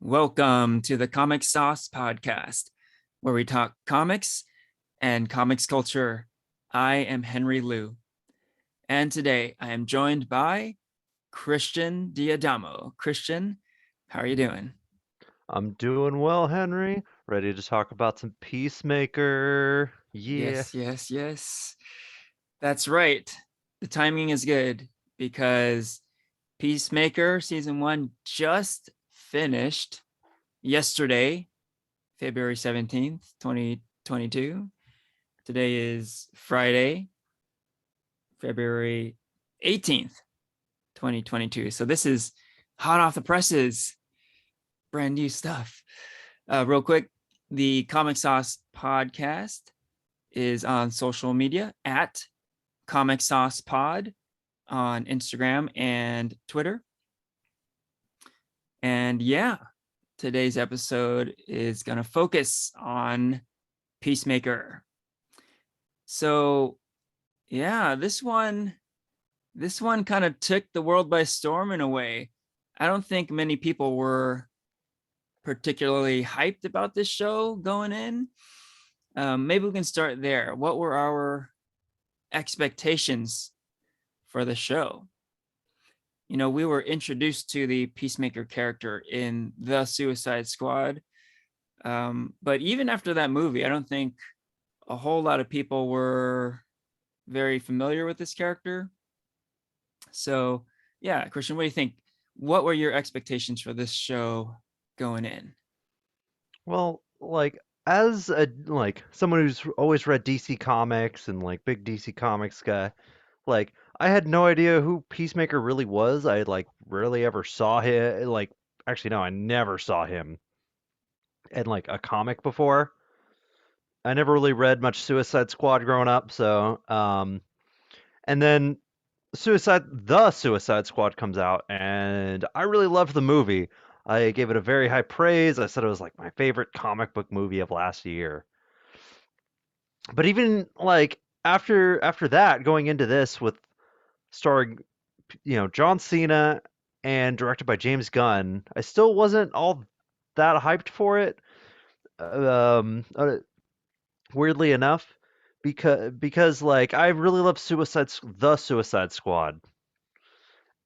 Welcome to the Comic Sauce Podcast, where we talk comics and comics culture. I am Henry Liu, and today I am joined by Christian Diadamo. Christian, how are you doing? I'm doing well, Henry. Ready to talk about some Peacemaker. Yeah. Yes. That's right. The timing is good because Peacemaker season one just finished yesterday, February 17th, 2022. Today is Friday, February 18th, 2022. So this is hot off the presses, brand new stuff. Real quick, the Comic Sauce podcast is on social media at Comic Sauce Pod on Instagram and Twitter. And yeah, today's episode is going to focus on Peacemaker. So yeah, this one kind of took the world by storm in a way. I don't think many people were particularly hyped about this show going in. Maybe we can start there. What were our expectations for the show? You know, we were introduced to the Peacemaker character in The Suicide Squad. But even after that movie, I don't think a whole lot of people were very familiar with this character. So, yeah, Christian, what do you think? What were your expectations for this show going in? Well, as a someone who's always read DC Comics and big DC Comics guy, I had no idea who Peacemaker really was. I rarely ever saw him. Actually no, I never saw him in a comic before. I never really read much Suicide Squad growing up, so and then the Suicide Squad comes out, and I really loved the movie. I gave it a very high praise. I said it was like my favorite comic book movie of last year. But even after that, going into this with starring John Cena and directed by James Gunn, I still wasn't all that hyped for it. Um, uh, Weirdly enough, because I really love the Suicide Squad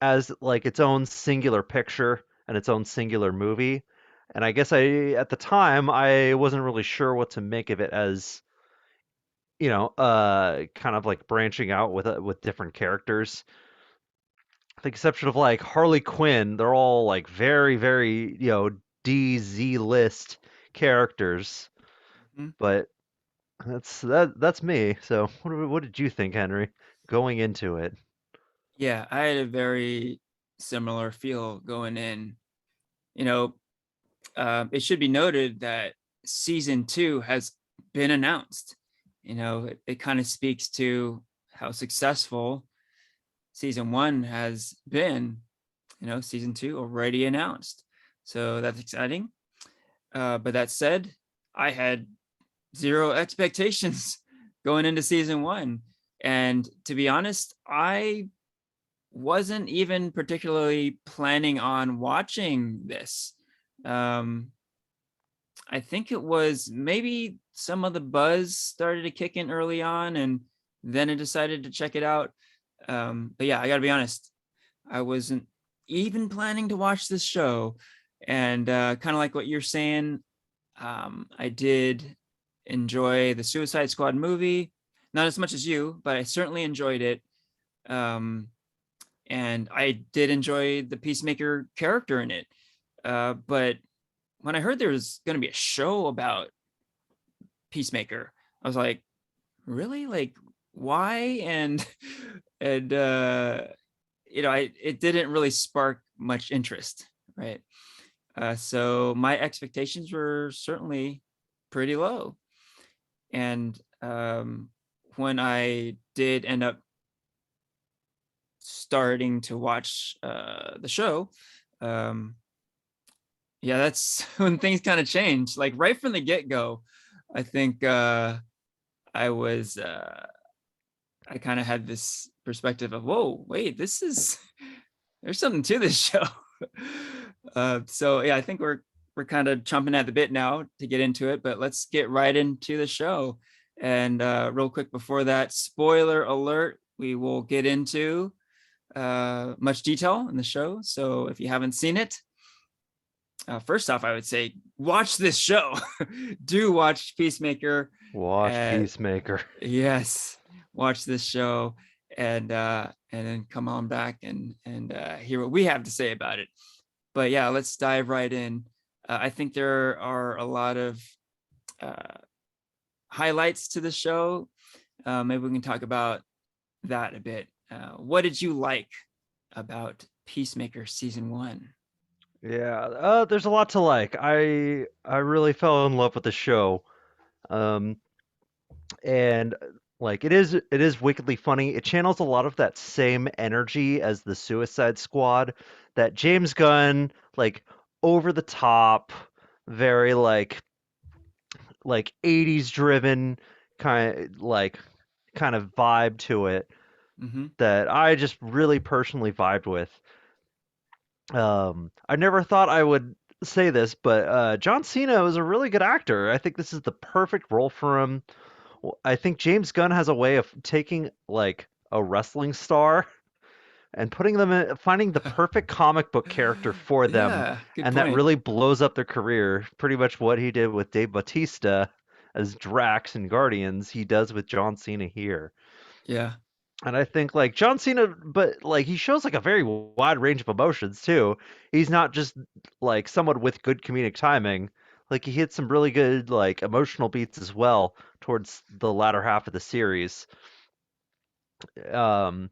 as its own singular picture and its own singular movie. And I guess at the time I wasn't really sure what to make of it as kind of branching out with different characters. With the exception of Harley Quinn, they're all very DZ list characters. Mhm. But that's me. So what did you think, Henry, going into it? Yeah, I had a very similar feel going in. You know, it should be noted that season two has been announced. You know, it kind of speaks to how successful season one has been. You know, season two already announced. So that's exciting. But that said, I had zero expectations going into season one. And to be honest, I wasn't even particularly planning on watching this. Um, I think it was maybe some of the buzz started to kick in early on, and then I decided to check it out. But yeah, I got to be honest, I wasn't even planning to watch this show. And kind of like what you're saying, I did enjoy the Suicide Squad movie, not as much as you, but I certainly enjoyed it. Um, and I did enjoy the Peacemaker character in it. But when I heard there was going to be a show about Peacemaker, I was like, really? Like, why? And and it didn't really spark much interest, right? So my expectations were certainly pretty low. And when I did end up starting to watch the show, um, yeah, that's when things kind of change. Like right from the get go, I think I was, I kind of had this perspective of, whoa, wait, there's something to this show. So yeah, I think we're we're kind of chomping at the bit now to get into it, but let's get right into the show. And real quick before that, spoiler alert, we will get into much detail in the show. So if you haven't seen it, first off, I would say watch this show. Do watch Peacemaker. Watch Uh, Peacemaker. yes, watch this show, and then come on back and hear what we have to say about it. But yeah, let's dive right in. I think there are a lot of highlights to the show. Maybe we can talk about that a bit. What did you like about Peacemaker season 1? Yeah, there's a lot to like. I really fell in love with the show. Um, and like it is wickedly funny. It channels a lot of that same energy as the Suicide Squad, that James Gunn, like over the top, very like 80s driven kind of vibe to it Mm-hmm. that I just really personally vibed with. I never thought I would say this, but John Cena is a really good actor. I think this is the perfect role for him. I think James Gunn has a way of taking like a wrestling star and putting them in, finding the perfect comic book character for them, Yeah, good and that point. really blows up their career. Pretty much what he did with Dave Bautista as Drax in Guardians, he does with John Cena here. Yeah. And I think like John Cena, but like he shows like a very wide range of emotions too. He's not just like someone with good comedic timing. Like he hits some really good like emotional beats as well towards the latter half of the series. Um,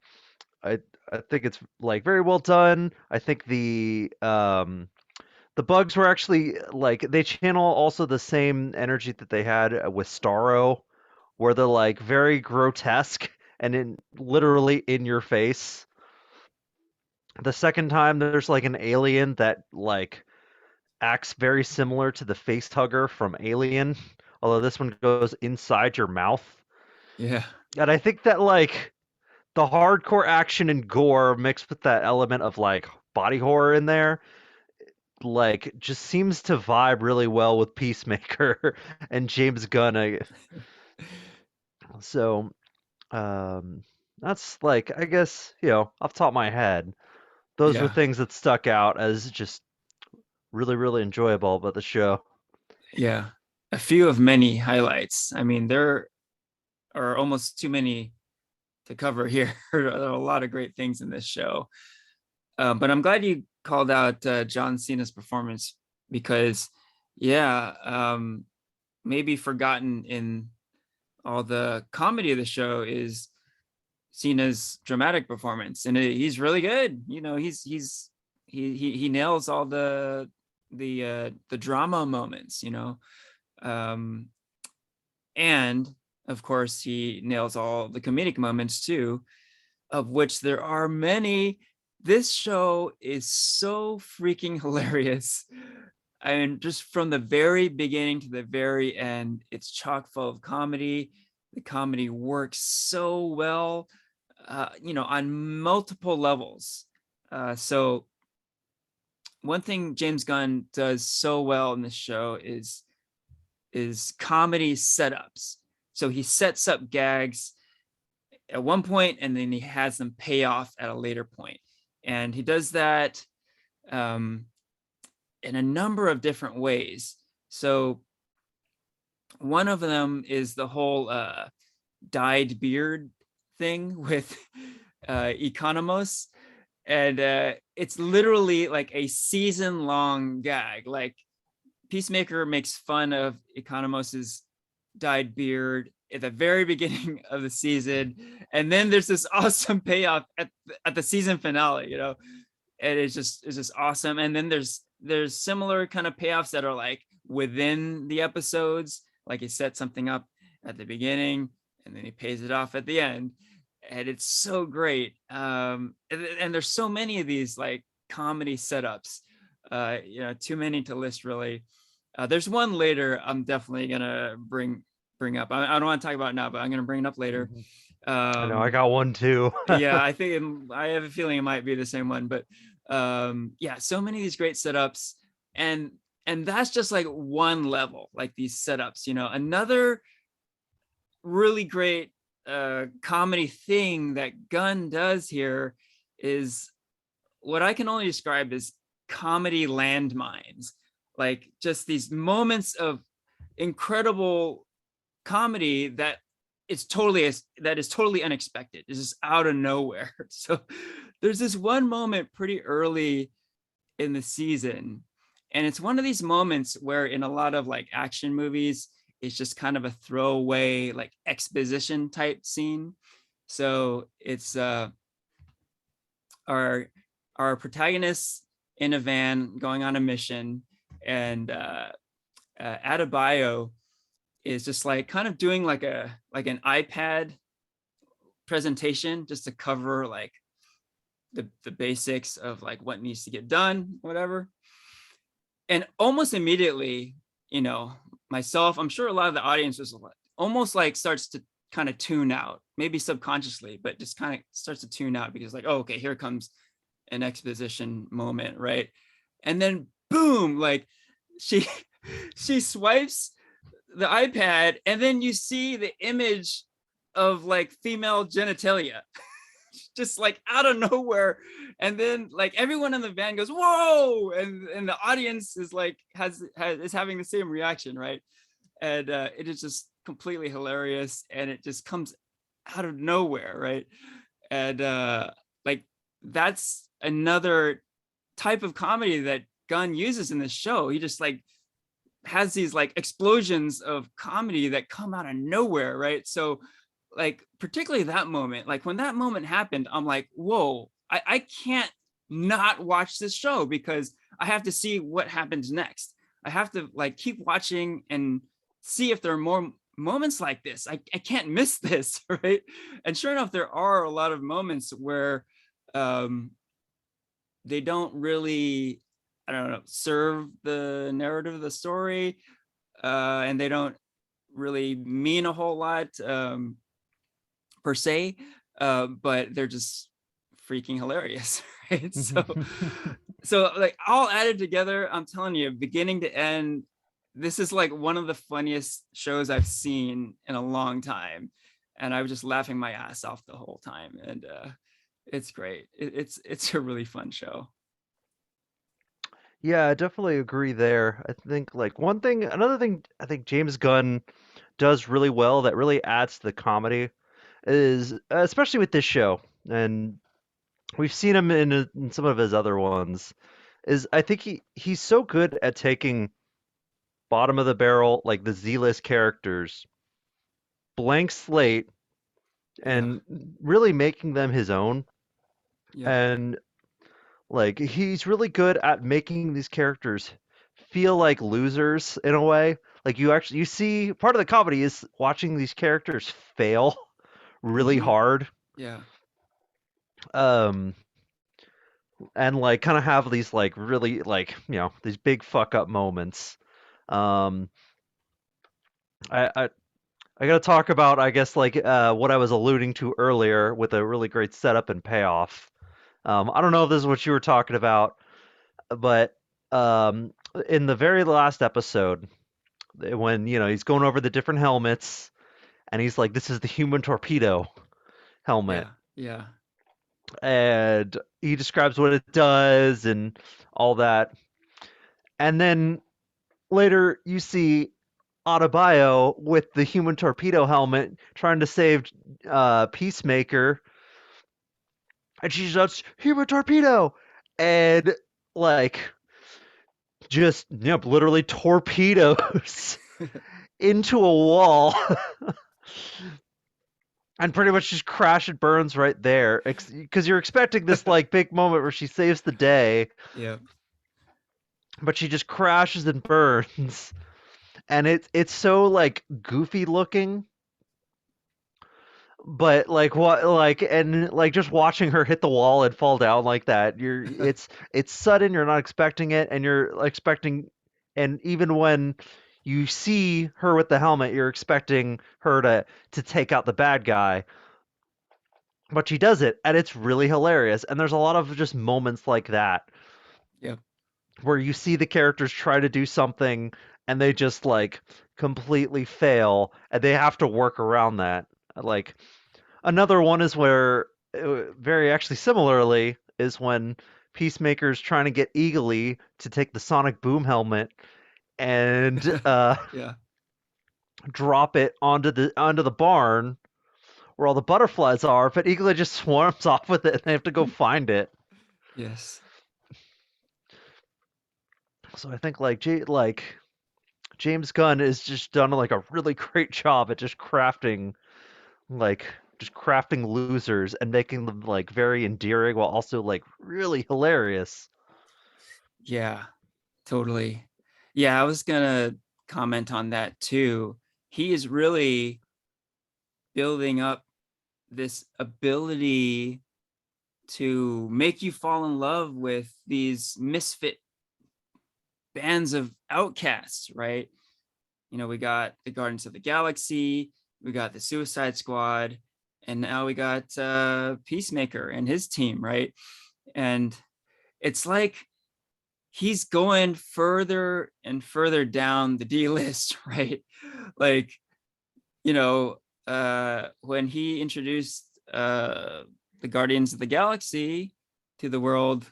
I I think it's like very well done. I think the bugs were actually like they channel also the same energy that they had with Starro, where they're like very grotesque and in literally in your face. The second time there's like an alien that like acts very similar to the face hugger from Alien, although this one goes inside your mouth. Yeah. And I think that like the hardcore action and gore mixed with that element of like body horror in there like just seems to vibe really well with Peacemaker and James Gunn. So that's like I guess, off the top of my head, those were Yeah. things that stuck out as just really, really enjoyable about the show. Yeah. A few of many highlights. I mean, there are almost too many to cover here. There are a lot of great things in this show. But I'm glad you called out John Cena's performance because, yeah, maybe forgotten in all the comedy of the show is Cena's dramatic performance, and he's really good. You know, he nails all the drama moments. Um, and of course he nails all the comedic moments too, of which there are many. This show is so freaking hilarious. I mean, just from the very beginning to the very end, it's chock full of comedy. The comedy works so well, on multiple levels. So one thing James Gunn does so well in this show is comedy setups. So he sets up gags at one point and then he has them pay off at a later point. And he does that um, in a number of different ways. So one of them is the whole dyed beard thing with Economos. And it's literally like a season long gag. Like Peacemaker makes fun of Economos's dyed beard at the very beginning of the season, and then there's this awesome payoff at the season finale. And it's just awesome. And then there's similar kind of payoffs that are like within the episodes, like he sets something up at the beginning and then he pays it off at the end, and it's so great. And there's so many of these like comedy setups, too many to list really. There's one later I'm definitely gonna bring up. I don't want to talk about it now, but I'm gonna bring it up later. Mhm. I know I Um, got one too. yeah, I have a feeling it might be the same one, but yeah, so many of these great setups, and And that's just like one level, like these setups, another really great comedy thing that Gunn does here is what I can only describe as comedy landmines, like just these moments of incredible comedy that is totally unexpected. It's just out of nowhere. So there's this one moment pretty early in the season, and it's one of these moments where in a lot of like action movies, it's just kind of a throwaway like exposition type scene. So it's our our protagonists in a van going on a mission, and Adebayo is just like kind of doing like an iPad presentation just to cover like the basics of like what needs to get done, whatever. And almost immediately, you know, myself, I'm sure a lot of the audience was almost like starts to kind of tune out, maybe subconsciously, but just kind of starts to tune out because like, oh, okay, here comes an exposition moment, right? And then boom, like she she swipes the iPad, and then you see the image of like female genitalia just like out of nowhere. And then like everyone in the van goes whoa, and the audience is like is having the same reaction, right? And it is just completely hilarious, and it just comes out of nowhere, right? And like that's another type of comedy that Gunn uses in this show. He just like has these like explosions of comedy that come out of nowhere, right? So like particularly that moment, like when that moment happened, I'm like, whoa, I can't not watch this show because I have to see what happens next. I have to like keep watching and see if there are more moments like this. I can't miss this, right? And sure enough, there are a lot of moments where um, they don't really, I don't know, serve the narrative of the story, and they don't really mean a whole lot per se, but they're just freaking hilarious, right? So like all added together, I'm telling you, beginning to end, this is like one of the funniest shows I've seen in a long time, and I was just laughing my ass off the whole time, and it's great. It's a really fun show. Yeah, I definitely agree there. I think like another thing I think James Gunn does really well that really adds to the comedy is especially with this show, and we've seen him in some of his other ones. Is I think he's so good at taking bottom of the barrel like the Z-list characters, blank slate, Yeah, and really making them his own. yep, And like he's really good at making these characters feel like losers in a way. Like you see part of the comedy is watching these characters fail really mm-hmm. hard. Yeah, Um and like kind of have these like really like, these big fuck up moments. Um I I, I got to talk about I guess like what I was alluding to earlier with a really great setup and payoff. I don't know if this is what you were talking about, but um, in the very last episode, when he's going over the different helmets, and he's like, "This is the human torpedo helmet," yeah, yeah, and he describes what it does and all that, and then later you see Adebayo with the human torpedo helmet trying to save Peacemaker, and she shouts, "Human torpedo!" and like just literally torpedoes into a wall and pretty much just crash and burns right there because you're expecting this like big moment where she saves the day, yeah, but she just crashes and burns, and it's so like goofy looking, but like what like and like just watching her hit the wall and fall down like that, it's sudden, you're not expecting it, and you're expecting, and even when you see her with the helmet, you're expecting her to take out the bad guy, but she does it, and it's really hilarious, and there's a lot of just moments like that. yeah. where you see the characters try to do something and they just like completely fail and they have to work around that. Like another one is where very actually similarly is when Peacemaker's trying to get Eagly to take the sonic boom helmet and Yeah. drop it onto the barn where all the butterflies are, but Eagly just swarms off with it and they have to go find it. Yes. So I think like James Gunn has just done like a really great job at like just crafting losers and making them like very endearing while also like really hilarious. Yeah, totally. Yeah, I was gonna comment on that too. He is really building up this ability to make you fall in love with these misfit bands of outcasts, right? You know, we got the Guardians of the Galaxy, we got the Suicide Squad, and now we got Peacemaker and his team, right? And it's like he's going further and further down the D list, right? Like, you know, when he introduced the Guardians of the Galaxy to the world,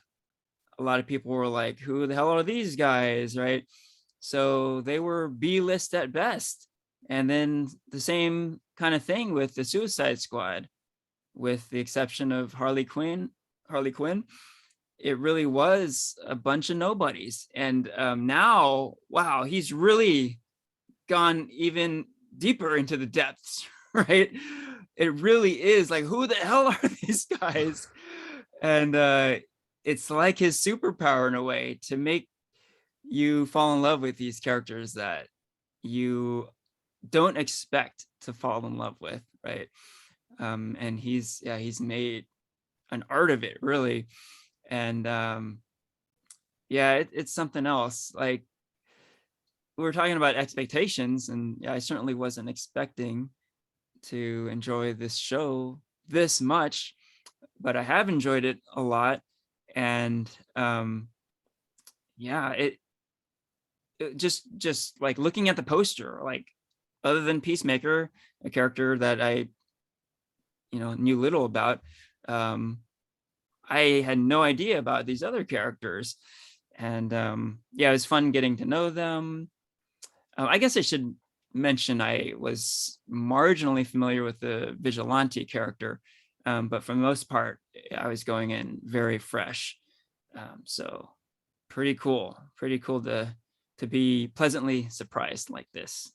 a lot of people were like, who the hell are these guys, right? So they were B list at best. And then the same kind of thing with the Suicide Squad, with the exception of Harley Quinn, it really was a bunch of nobodies. And now, wow, he's really gone even deeper into the depths, right? It really is like, who the hell are these guys? And it's like his superpower in a way to make you fall in love with these characters that you don't expect to fall in love with, right? And he's made an art of it, really. And yeah, it's something else. Like we were talking about expectations, and yeah, I certainly wasn't expecting to enjoy this show this much, but I have enjoyed it a lot. And yeah, it just like looking at the poster, like other than Peacemaker, a character that I knew little about, um, I had no idea about these other characters, and yeah, it was fun getting to know them. I guess I should mention I was marginally familiar with the Vigilante character, but for the most part, I was going in very fresh. So pretty cool to be pleasantly surprised like this.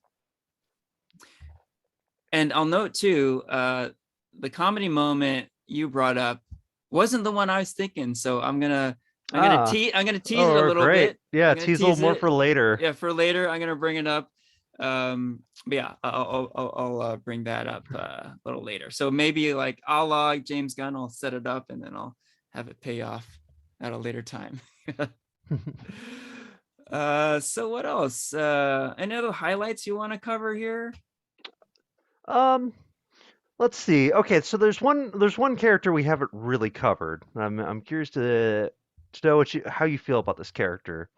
And I'll note too, the comedy moment you brought up wasn't the one I was thinking. So Ah, I'm gonna tease it a oh little great. bit. Yeah, I'm gonna tease a little tease more it. for later. Yeah, for later. I'm gonna bring it up. But yeah, I'll bring that up a little later. So maybe like a la James Gunn, I'll set it up and then I'll have it pay off at a later time. So what else? Any other highlights you want to cover here? um, let's see. Okay, so there's one character we haven't really covered. I'm curious to know how you feel about this character.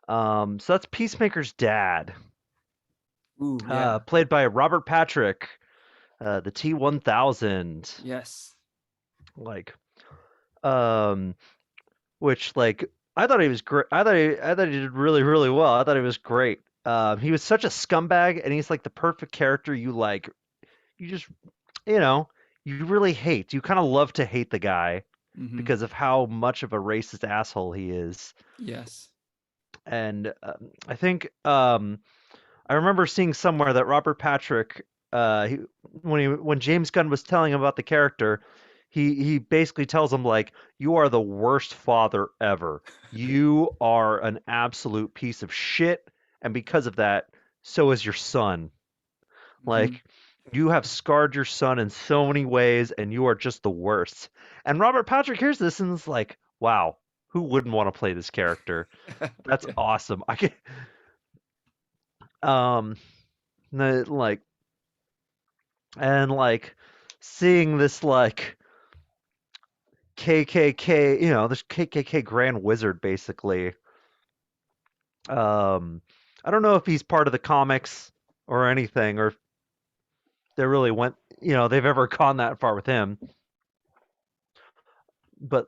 So that's Peacemaker's dad, Ooh, yeah. played by Robert Patrick, the T-1000. Yes. Like, um, which like I thought he was great. I thought he did really well. I thought he was great. He was such a scumbag, and he's like the perfect character you like. You just you know you really hate. You kind of love to hate the guy Mm-hmm. because of how much of a racist asshole he is. Yes. And I think I remember seeing somewhere that Robert Patrick, when James Gunn was telling him about the character, he basically tells him like, "You are the worst father ever. You are an absolute piece of shit, and because of that, so is your son. Mm-hmm. Like, you have scarred your son in so many ways, and you are just the worst." And Robert Patrick hears this and is like, "Wow, who wouldn't want to play this character? That's Yeah. awesome. I can." Um, like and like seeing this like KKK, this KKK Grand Wizard basically, Um, I don't know if he's part of the comics or anything, or if they really went, they've ever gone that far with him. But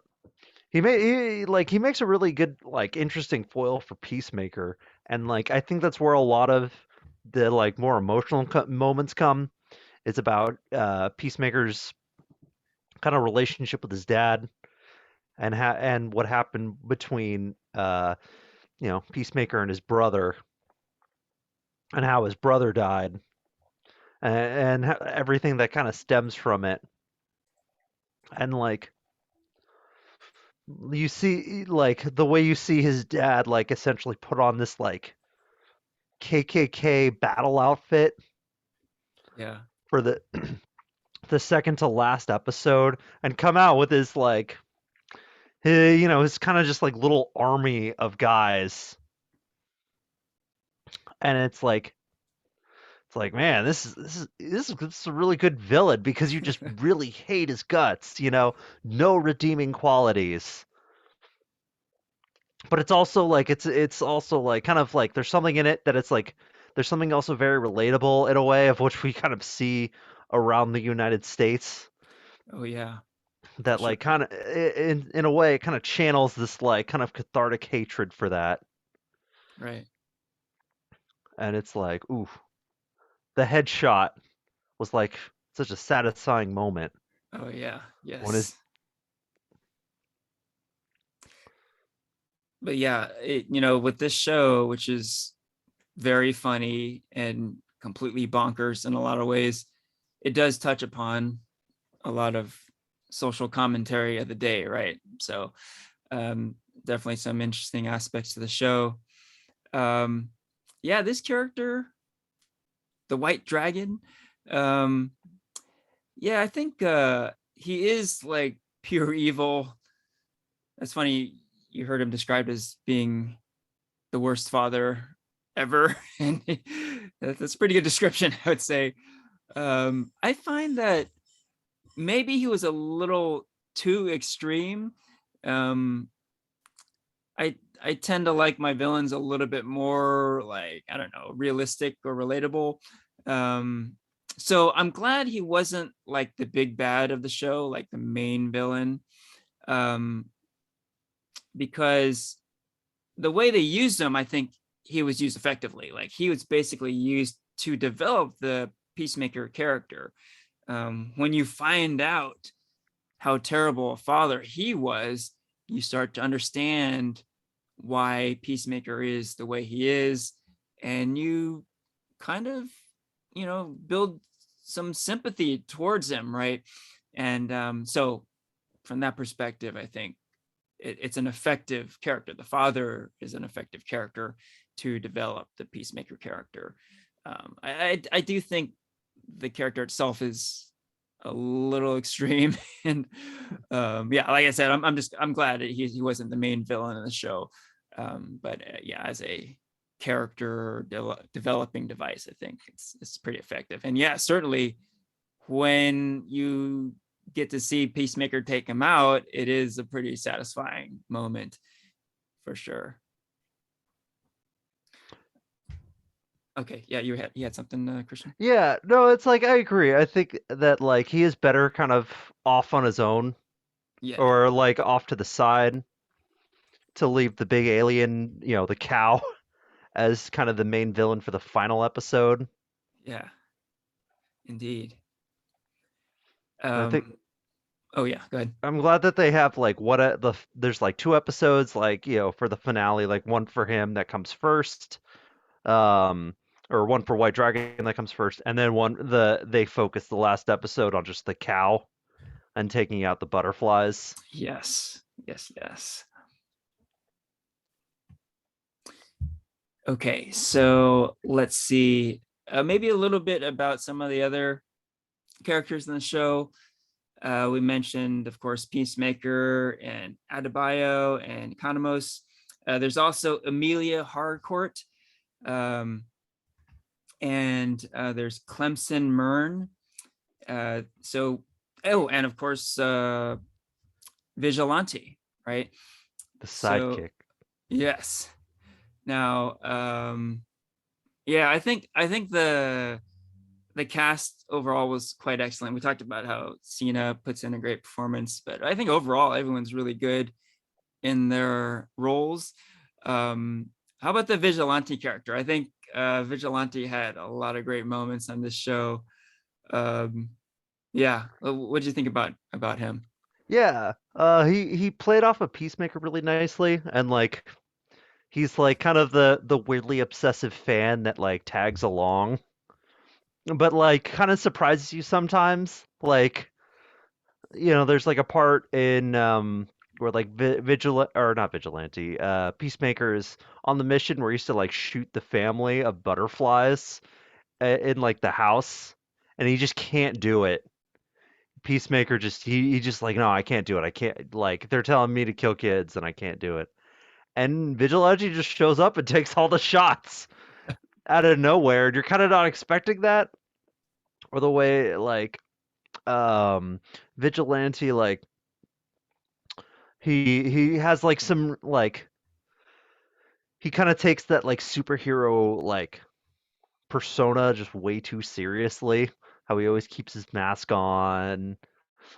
he makes a really good like interesting foil for Peacemaker, and like I think that's where a lot of the like more emotional moments come. It's about Peacemaker's kind of relationship with his dad and what happened between Peacemaker and his brother, and how his brother died, and everything that kind of stems from it. And like you see like the way you see his dad like essentially put on this like KKK battle outfit Yeah. for the second to last episode and come out with his like his kind of just like little army of guys, and it's like man, this is a really good villain because you just really hate his guts, no redeeming qualities. But it's also like it's also like kind of like there's something in it that it's like there's something also very relatable in a way of which we kind of see around the United States Oh yeah, for that sure. like kind of in a way it kind of channels this like kind of cathartic hatred for that, Right. and it's like ooh, the headshot was like such a satisfying moment Oh yeah. when his Yes. But yeah, with this show, which is very funny and completely bonkers in a lot of ways, it does touch upon a lot of social commentary of the day, right? So um, definitely some interesting aspects to the show. Um, yeah, this character, the White Dragon, um, yeah, I think he is like pure evil. That's funny. You heard him described as being the worst father ever, and that's a pretty good description, I would say. I find that maybe he was a little too extreme. Um, I tend to like my villains a little bit more like, I don't know, realistic or relatable. Um, so I'm glad he wasn't like the big bad of the show, like the main villain, um, because the way they used him, I think he was used effectively. Like he was basically used to develop the Peacemaker character. When you find out how terrible a father he was, you start to understand why Peacemaker is the way he is, and you kind of, build some sympathy towards him, right? And so, from that perspective, I think it's an effective character. The father is an effective character to develop the Peacemaker character. I do think the character itself is a little extreme, and yeah, like I said, I'm glad that he wasn't the main villain in the show. But yeah, as a character developing device, I think it's pretty effective. And yeah, certainly when you get to see Peacemaker take him out, it is a pretty satisfying moment for sure. Okay, yeah, you had something, Christian? yeah, no, it's like I agree. I think that like he is better kind of off on his own Yeah, or like off to the side to leave the big alien, the cow, as kind of the main villain for the final episode. yeah, indeed. And I think Oh yeah, go ahead. I'm glad that they have like there's like two episodes like for the finale, like one for him that comes first, um, or one for White Dragon that comes first, and then they focus the last episode on just the cow and taking out the butterflies. Yes, yes, yes. Okay, so let's see. Maybe a little bit about some of the other characters in the show. We mentioned, of course, Peacemaker and Adebayo and Economos. There's also Amelia Harcourt, um, and there's Clemson Mern. And of course, Vigilante, right? The So, sidekick. yes. Now, yeah, I think the cast overall was quite excellent. We talked about how Cena puts in a great performance, but I think overall everyone's really good in their roles. Um, how about the Vigilante character? I think Vigilante had a lot of great moments on this show. Um, yeah, what did you think about him? Yeah, he played off of Peacemaker really nicely, and like he's like kind of the weirdly obsessive fan that like tags along, but like kind of surprises you sometimes. Like there's like a part in where like vigilant or not vigilante, Peacemaker is on the mission where he used to like shoot the family of butterflies in like the house, and he just can't do it. Peacemaker just he just like no, I can't do it. I can't like they're telling me to kill kids and I can't do it. And Vigilante just shows up and takes all the shots out of nowhere, and you're kind of not expecting that. Or the way like Vigilante like he has like some like he kind of takes that like superhero like persona just way too seriously. How he always keeps his mask on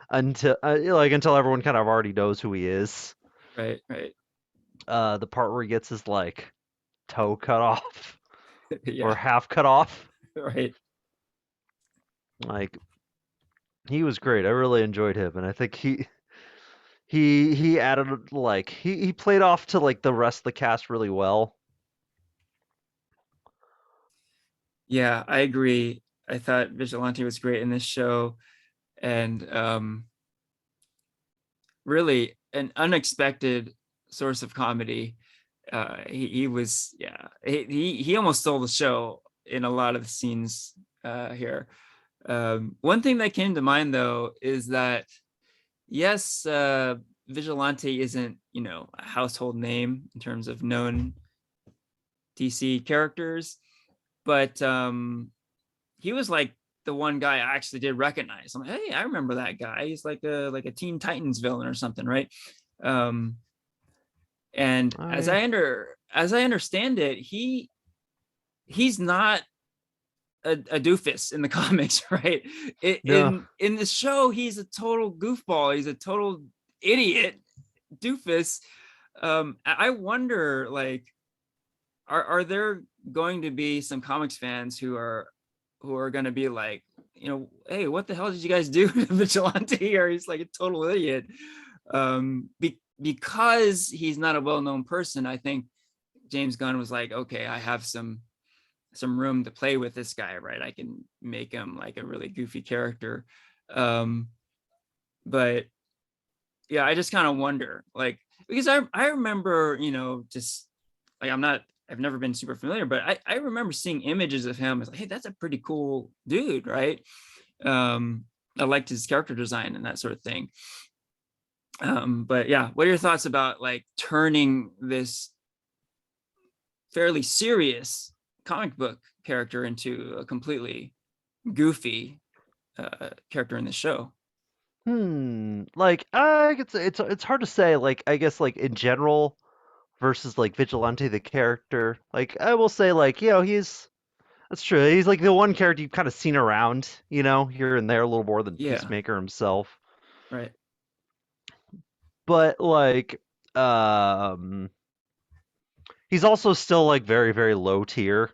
until everyone kind of already knows who he is. Right, right, The part where he gets his like toe cut off or yeah, half cut off, right. like he was great. I really enjoyed him, and I think he added like he played off to like the rest of the cast really well. Yeah, I agree. I thought Vigilante was great in this show, and really an unexpected source of comedy. He was, yeah, he almost stole the show in a lot of the scenes here. One thing that came to mind though is that yes, Vigilante isn't, a household name in terms of known DC characters, but he was like the one guy I actually did recognize. I'm like, hey, I remember that guy. He's like a Teen Titans villain or something, right? Um, and Oh as yeah, I understand it, he's not a doofus in the comics, right? no, In the show, he's a total goofball. He's a total idiot doofus. I wonder, like, are there going to be some comics fans who are going to be like, hey, what the hell did you guys do to Vigilante? Or he's like a total idiot. Because he's not a well-known person, I think James Gunn was like, okay, I have some room to play with this guy, right? I can make him like a really goofy character. Um, but yeah, I just kind of wonder, like, because I remember, just like I've never been super familiar, but I remember seeing images of him as like, hey, that's a pretty cool dude, right? I liked his character design and that sort of thing. But yeah, what are your thoughts about like turning this fairly serious comic book character into a completely goofy character in the show? like it's hard to say. Like I guess like in general versus like Vigilante the character. Like I will say like he's that's true. He's like the one character you've kind of seen around, here and there a little more than Yeah, Peacemaker himself. right. But like um he's also still like very very low tier.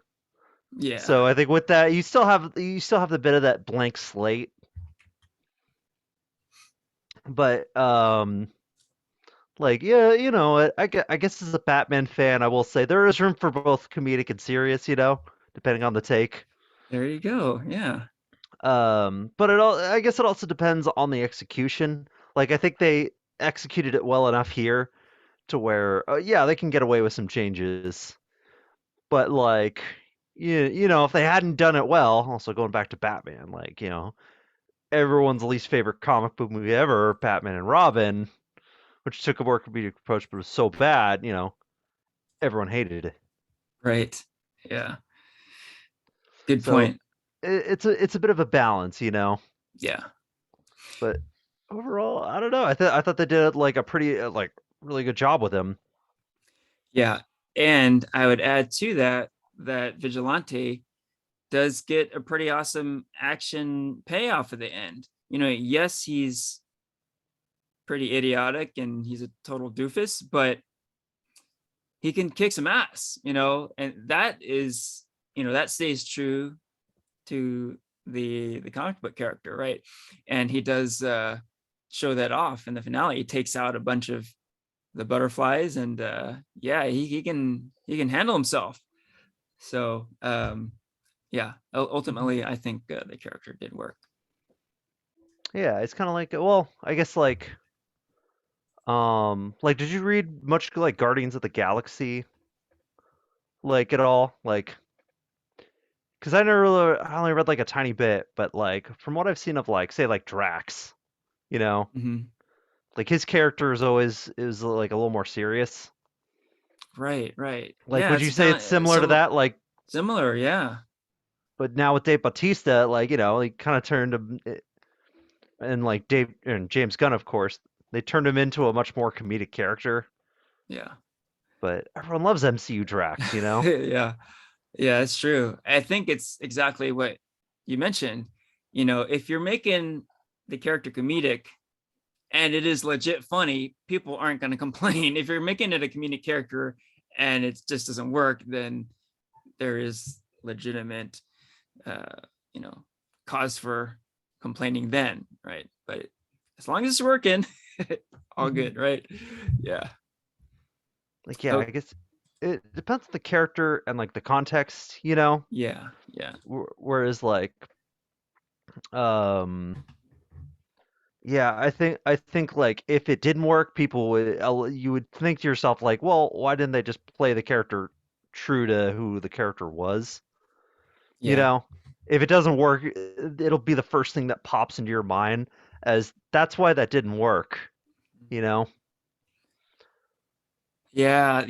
Yeah, So I think with that you still have the bit of that blank slate. But like yeah, I guess as a Batman fan, I will say there is room for both comedic and serious, depending on the take. there you go. Yeah, But I guess it also depends on the execution. Like I think they executed it well enough here to where yeah, they can get away with some changes. But like if they hadn't done it well, also going back to Batman, like, everyone's least favorite comic book movie ever, Batman and Robin, which took a more comedic approach but was so bad, everyone hated it. right. Yeah, good So point. it's a bit of a balance. Yeah, But overall, I don't know. I thought they did like a pretty like really good job with him. yeah. And I would add to that that Vigilante does get a pretty awesome action payoff at the end. Yes, he's pretty idiotic and he's a total doofus, but he can kick some ass, and that is, that stays true to the comic book character, right? And he does show that off in the finale. He takes out a bunch of the butterflies, and yeah, he can handle himself. So yeah, ultimately, I think the character did work. Yeah, it's kind of like, well, I guess like did you read much like Guardians of the Galaxy like at all? Like, because I only read like a tiny bit, but like from what I've seen of like say like Drax, you know, Hmm. like his character is like a little more serious. Right. Like, Yeah, would it's you say kind it's of similar to that? Like, similar. Yeah. but now with Dave Bautista, like he kind of turned him, and like Dave and James Gunn, of course, they turned him into a much more comedic character. Yeah. But everyone loves MCU Drax, you know? Yeah. Yeah, it's true. I think it's exactly what you mentioned. If you're making the character comedic and it is legit funny, people aren't going to complain. If you're making it a comedic character and it just doesn't work, then there is legitimate, uh, you know, cause for complaining then, right? But as long as it's working, all good, right? Yeah. Like, yeah, Oh, I guess it depends on the character and like the context, you know? yeah. Whereas like, um, yeah, I think like if it didn't work, people would you would think to yourself like, well, why didn't they just play the character true to who the character was? You Yeah. know, if it doesn't work, it'll be the first thing that pops into your mind as that's why that didn't work, you know? Yeah,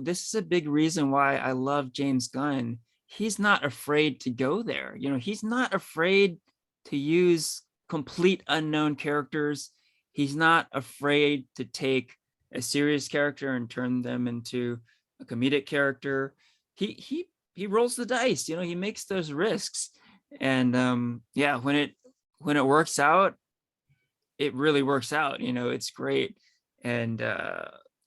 this is a big reason why I love James Gunn. He's not afraid to go there. He's not afraid to use complete unknown characters. He's not afraid to take a serious character and turn them into a comedic character. He rolls the dice, he makes those risks. And yeah, when it works out, it really works out. It's great. And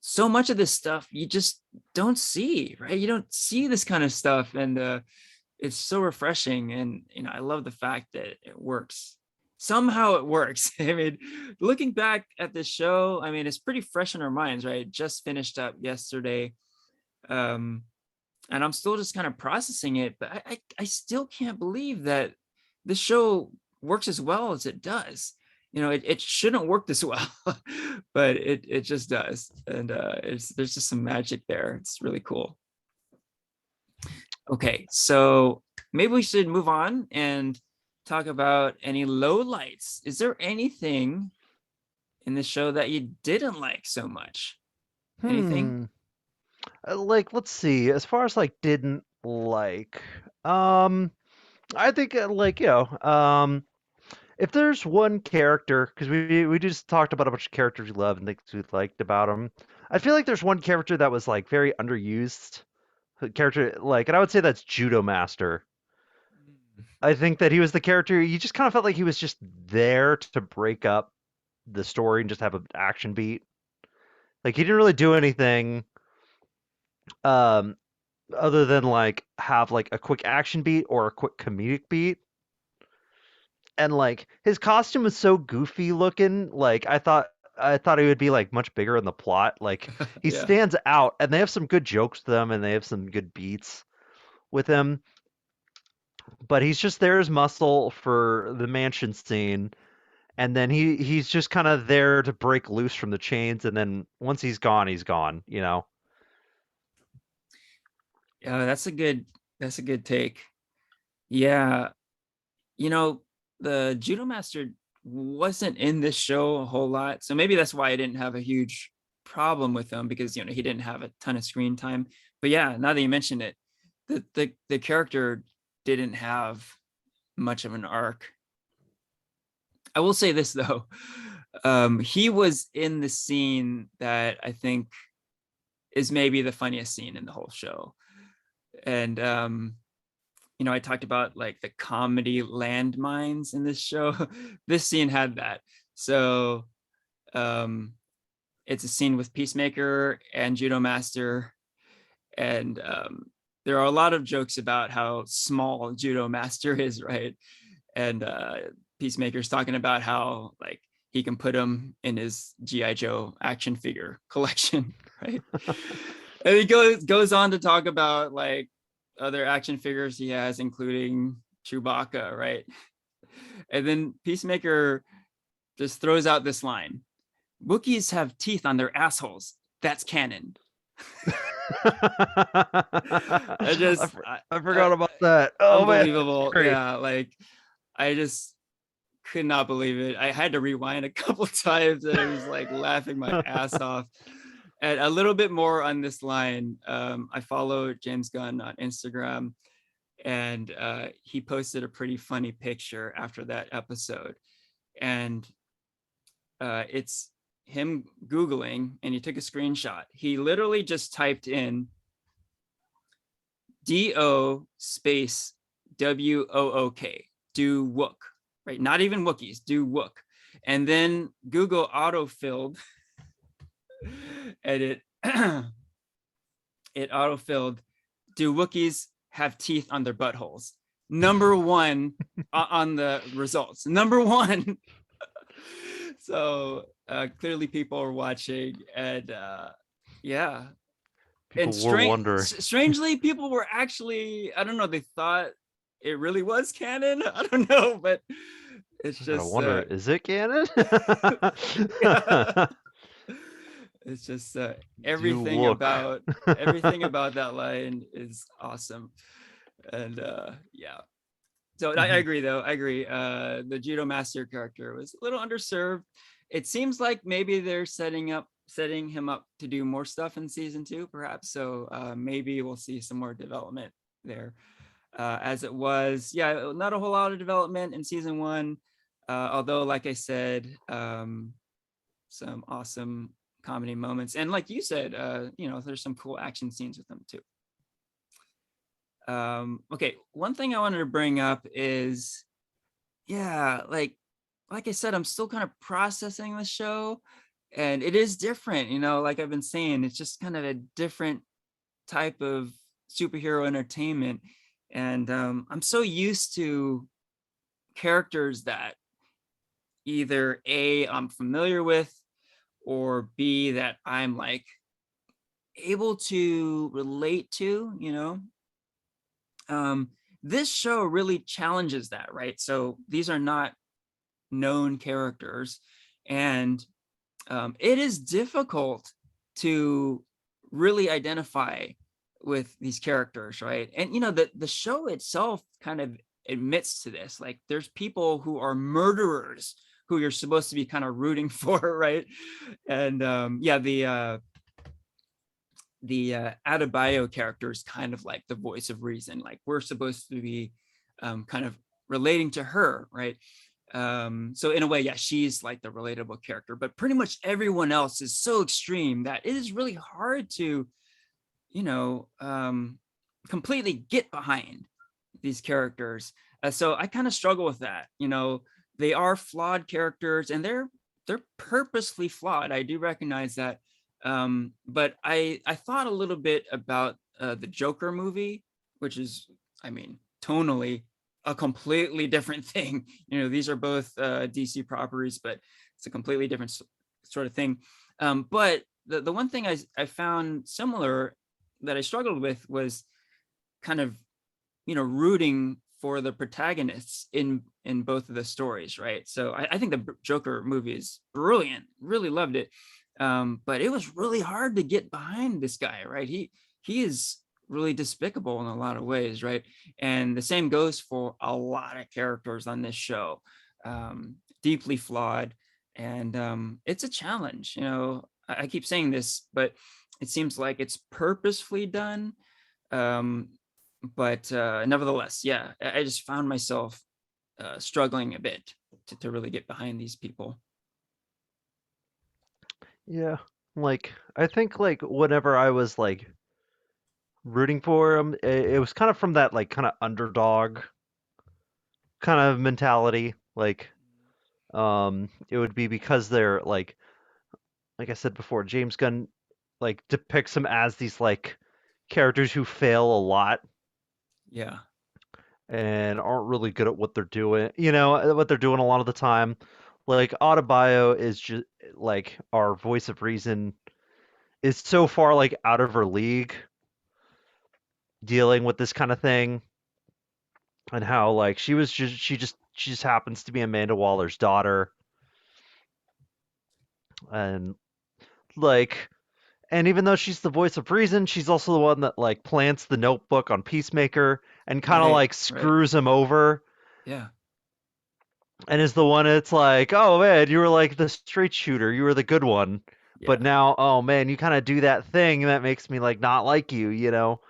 so much of this stuff you just don't see, right? You don't see this kind of stuff, and it's so refreshing. And I love the fact that it works. Somehow it works. I mean, looking back at this show, I mean, it's pretty fresh in our minds, right? It just finished up yesterday. um and I'm still just kind of processing it, but I still can't believe that this show works as well as it does. It shouldn't work this well, but it just does. And there's just some magic there. It's really cool. Okay, so maybe we should move on and talk about any low lights. Is there anything in the show that you didn't like so much? Anything? Hmm. Like, let's see. As far as like didn't like, um, I think like if there's one character, because we just talked about a bunch of characters we love and things we liked about them, I feel like there's one character that was like very underused. Character like, and I would say that's Judo Master. I think that he was the character you just kind of felt like he was just there to break up the story and just have an action beat. Like he didn't really do anything um other than like have like a quick action beat or a quick comedic beat. And like his costume was so goofy looking, like I thought he would be like much bigger in the plot. Like he Yeah. stands out and they have some good jokes with him and they have some good beats with him, but he's just there as muscle for the mansion scene and then he's just kind of there to break loose from the chains and then once he's gone, you know. Yeah, that's a good take. Yeah, you know, the Judo Master wasn't in this show a whole lot. So maybe that's why I didn't have a huge problem with him, because he didn't have a ton of screen time. But yeah, now that you mention it, the character didn't have much of an arc. I will say this though. He was in the scene that I think is maybe the funniest scene in the whole show. And I talked about like the comedy landmines in this show. This scene had that. So it's a scene with Peacemaker and Judo Master, and there are a lot of jokes about how small Judo Master is, right? And Peacemaker's talking about how like he can put him in his GI Joe action figure collection, right? And he goes on to talk about like other action figures he has, including Chewbacca, right? And then Peacemaker just throws out this line: Wookiees have teeth on their assholes. That's canon. I just I forgot about that. Oh man, that's unbelievable. great. Yeah, like I just could not believe it. I had to rewind a couple times and I was like laughing my ass off. And a little bit more on this line. I follow James Gunn on Instagram, and he posted a pretty funny picture after that episode. And it's him Googling, and he took a screenshot. He literally just typed in DO space WOOK, do Wook, right? Not even Wookiees, do Wook. And then Google autofilled, and it it autofilled, do Wookiees have teeth on their buttholes? Number one on the results. Number one. So clearly people are watching, and yeah. And People were wondering. strangely, people were actually, I don't know, they thought it really was canon. I don't know, but it's I just wonder, is it canon? yeah. It's just Do look. everything about that line is awesome. And yeah. So I agree though. I agree. The Judo Master character was a little underserved. It seems like maybe they're setting him up to do more stuff in season 2, perhaps. So maybe we'll see some more development there. As it was, yeah, not a whole lot of development in season 1. Although, like I said, some awesome comedy moments, and like you said, there's some cool action scenes with them too. Okay, one thing I wanted to bring up is, yeah, like I said, I'm still kind of processing the show, and it is different, like I've been saying, it's just kind of a different type of superhero entertainment. And I'm so used to characters that either A, I'm familiar with, or B, that I'm like able to relate to. This show really challenges that, right? So these are not known characters, and it is difficult to really identify with these characters, right? And the show itself kind of admits to this. Like, there's people who are murderers who you're supposed to be kind of rooting for, right? And yeah, the Adebayo character is kind of like the voice of reason. Like, we're supposed to be kind of relating to her, right? So in a way, yeah, she's like the relatable character, but pretty much everyone else is so extreme that it is really hard to, completely get behind these characters. So I kind of struggle with that. They are flawed characters, and they're purposely flawed. I do recognize that. But I thought a little bit about the Joker movie, which is, I mean, tonally a completely different thing. These are both DC properties, but it's a completely different sort of thing. But the one thing I found similar that I struggled with was kind of, rooting for the protagonists in both of the stories, right? So I think the Joker movie is brilliant. Really loved it. But it was really hard to get behind this guy, right? He is really despicable in a lot of ways, right? And the same goes for a lot of characters on this show. Deeply flawed, and it's a challenge. I keep saying this, but it seems like it's purposefully done. But nevertheless, yeah, I just found myself struggling a bit to really get behind these people. Yeah. like I think like whenever I was like rooting for him, it was kind of from that like kind of underdog kind of mentality. Like it would be because they're like I said before, James Gunn like depicts them as these like characters who fail a lot Yeah. and aren't really good at what they're doing. You know, what they're doing a lot of the time. Like Adebayo is just like our voice of reason is so far like out of her league dealing with this kind of thing and how like she just happens to be Amanda Waller's daughter and like and even though she's the voice of reason, she's also the one that like plants the notebook on Peacemaker and kind of Right. like Right. screws him over Yeah. and is the one that's like, "Oh man, you were like the straight shooter, you were the good one." But Yeah. now, oh man, you kind of do that thing that makes me like not like you, you know?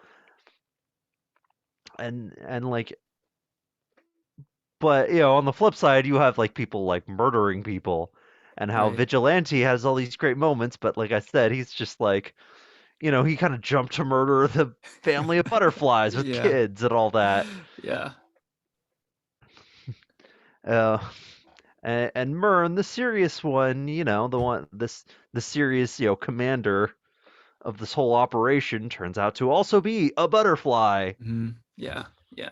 And like but you know, on the flip side, you have like people like murdering people and how Right. Vigilante has all these great moments, but like I said, he's just like, you know, he kind of jumped to murder the family of butterflies with Yeah. kids and all that. Yeah. Uh, and Myrn, the serious one, you know, the serious, you know, commander of this whole operation turns out to also be a butterfly. Yeah. Yeah.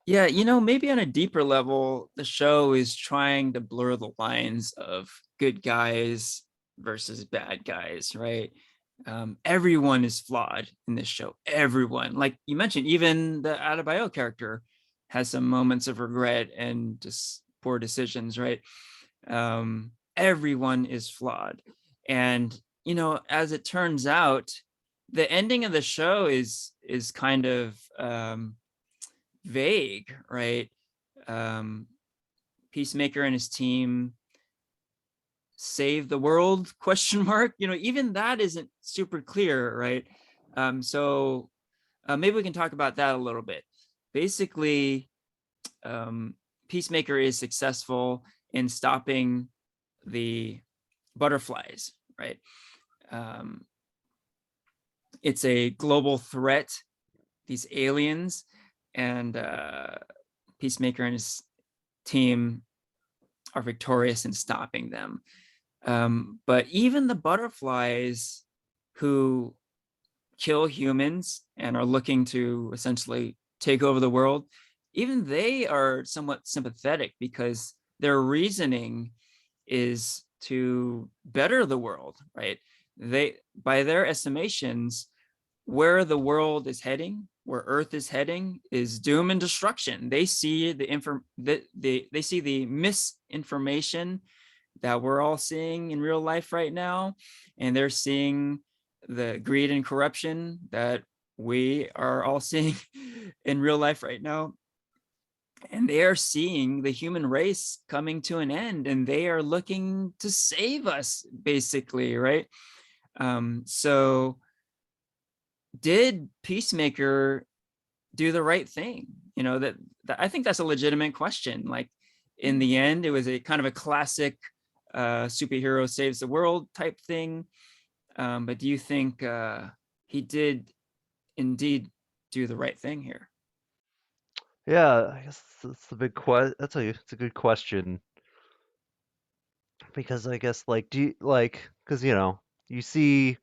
Yeah, maybe on a deeper level, the show is trying to blur the lines of good guys versus bad guys, right? Everyone is flawed in this show. Everyone, like you mentioned, even the Adebayo character has some moments of regret and just poor decisions, right? Everyone is flawed, and as it turns out, the ending of the show is kind of vague, right? Um, Peacemaker and his team save the world? Question mark. Even that isn't super clear, right? So maybe we can talk about that a little bit. Basically, um, Peacemaker is successful in stopping the butterflies, right? Um, it's a global threat. These aliens and Peacemaker and his team are victorious in stopping them. But even the butterflies who kill humans and are looking to essentially take over the world, even they are somewhat sympathetic because their reasoning is to better the world, right? By their estimations, where the world is heading, where Earth is heading, is doom and destruction. They see they see the misinformation that we're all seeing in real life right now, and they're seeing the greed and corruption that we are all seeing in real life right now. And they are seeing the human race coming to an end, and they are looking to save us, basically, right? So did Peacemaker do the right thing? That I think that's a legitimate question. Like, in the end, it was a kind of a classic superhero saves the world type thing. But do you think he did indeed do the right thing here? Yeah, I guess that's the big it's a good question because I guess like do you, like because you know you see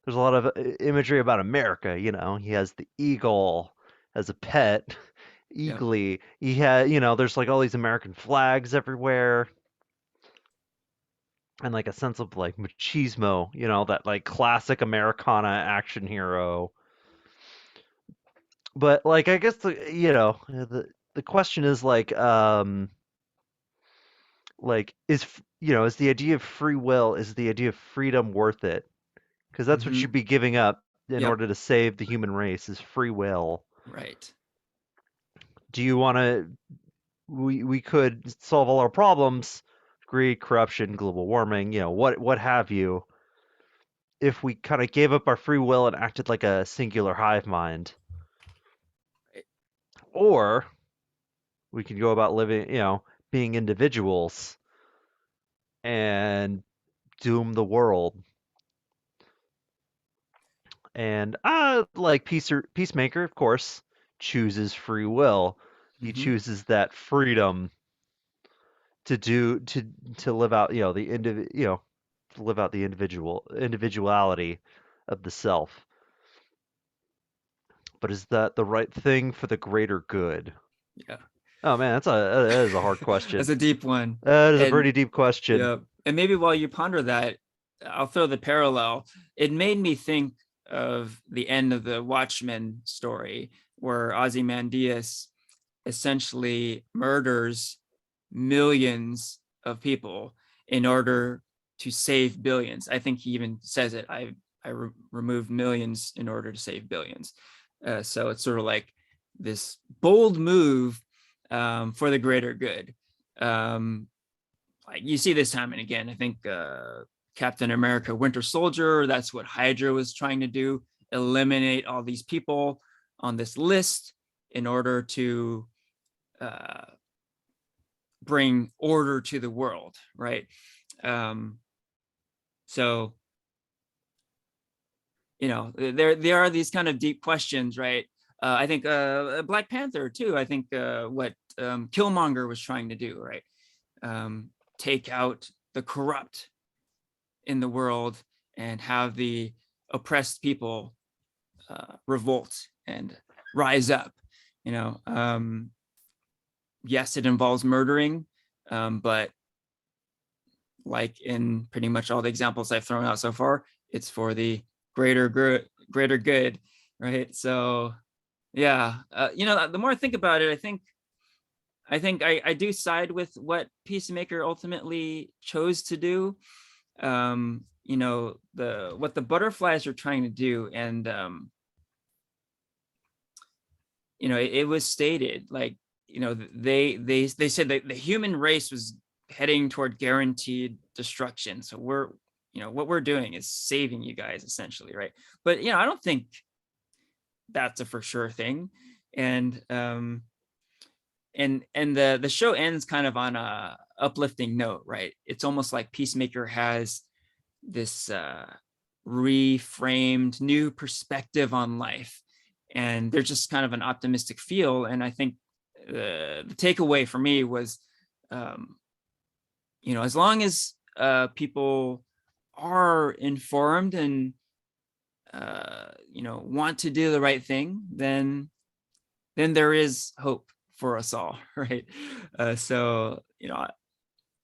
there's a lot of imagery about America. You know, he has the eagle as a pet, Yep. eagly. He had you know there's like all these American flags everywhere and like a sense of like machismo. You know that like classic Americana action hero. But like I guess the you know the question is like you know is the idea of free will is the idea of freedom worth it because that's what Mm-hmm. you'd be giving up in Yep. order to save the human race is free will. Right. Do you want to we could solve all our problems, greed, corruption, global warming, you know, what have you, if we kind of gave up our free will and acted like a singular hive mind. Right. Or we could go about living, you know, being individuals and doom the world. And like Peacemaker, of course, chooses free will. He Hmm. chooses that freedom to do to live out, to live out the individuality of the self. But is that the right thing for the greater good? Yeah. Oh man, that is a hard That's question. a deep one. That is a And pretty deep question. yeah, and maybe while you ponder that, I'll throw the parallel. It made me think of the end of the Watchmen story, where Ozymandias essentially murders millions of people in order to save billions. I think he even says it. I removed millions in order to save billions. So it's sort of like this bold move for the greater good. Um, like you see this time and again. I think Captain America: Winter Soldier. That's what Hydra was trying to do: eliminate all these people on this list in order to uh, bring order to the world, right? Um, so there are these kind of deep questions, right? I think Black Panther too. I think what Killmonger was trying to do, right? Take out the corrupt in the world and have the oppressed people revolt and rise up. Yes, it involves murdering, but like in pretty much all the examples I've thrown out so far, it's for the greater good, right? So yeah, the more I think about it, I do side with what Peacemaker ultimately chose to do. The what the butterflies are trying to do, and it was stated like they said that the human race was heading toward guaranteed destruction. So what we're doing is saving you guys essentially, right? But I don't think that's a for sure thing. And the show ends kind of on a uplifting note, right? It's almost like Peacemaker has this reframed new perspective on life, and there's just kind of an optimistic feel. And I think the takeaway for me was, um, as long as people are informed and want to do the right thing, then there is hope for us all, right? So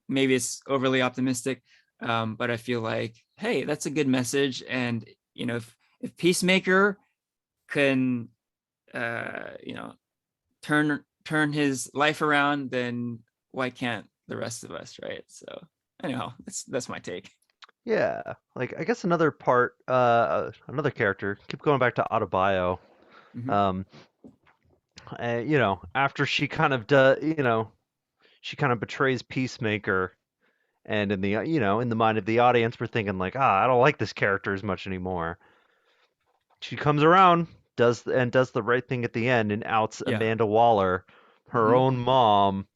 maybe it's overly optimistic, but I feel like, hey, that's a good message. And if Peacemaker can turn his life around, then why can't the rest of us, right? So anyhow, that's my take. Yeah, like I guess another character. Keep going back to Autobio. Hmm. Um, after she kind of does, she kind of betrays Peacemaker, and in the mind of the audience, we're thinking like, I don't like this character as much anymore. She comes around, does the right thing at the end, and outs Yeah. Amanda Waller, her Hmm. own mom,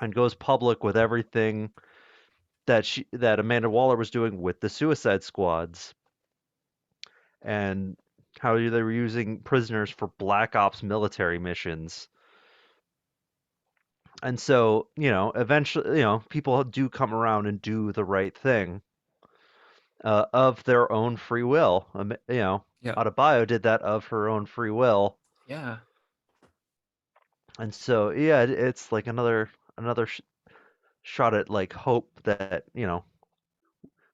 and goes public with everything that Amanda Waller was doing with the Suicide Squads, and how they were using prisoners for Black Ops military missions. And so, eventually, people do come around and do the right thing of their own free will. Yeah. Adebayo did that of her own free will, Yeah. and so yeah, it's like another shot at like hope that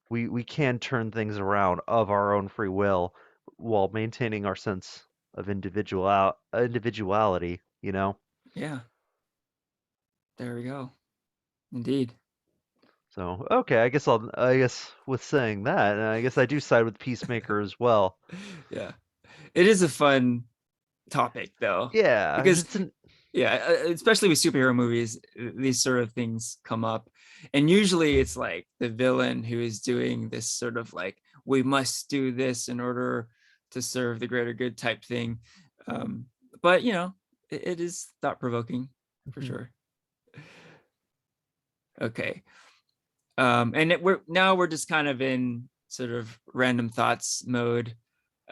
we can turn things around of our own free will while maintaining our sense of individuality. Yeah. There we go. Indeed. So okay, I guess with saying that, I guess I do side with Peacemaker as well. Yeah. It is a fun topic though, Yeah, because it's an yeah, especially with superhero movies, these sort of things come up, and usually it's like the villain who is doing this sort of like, we must do this in order to serve the greater good type thing. um, but it is thought provoking for Mhm. sure. Okay. We're just kind of in sort of random thoughts mode.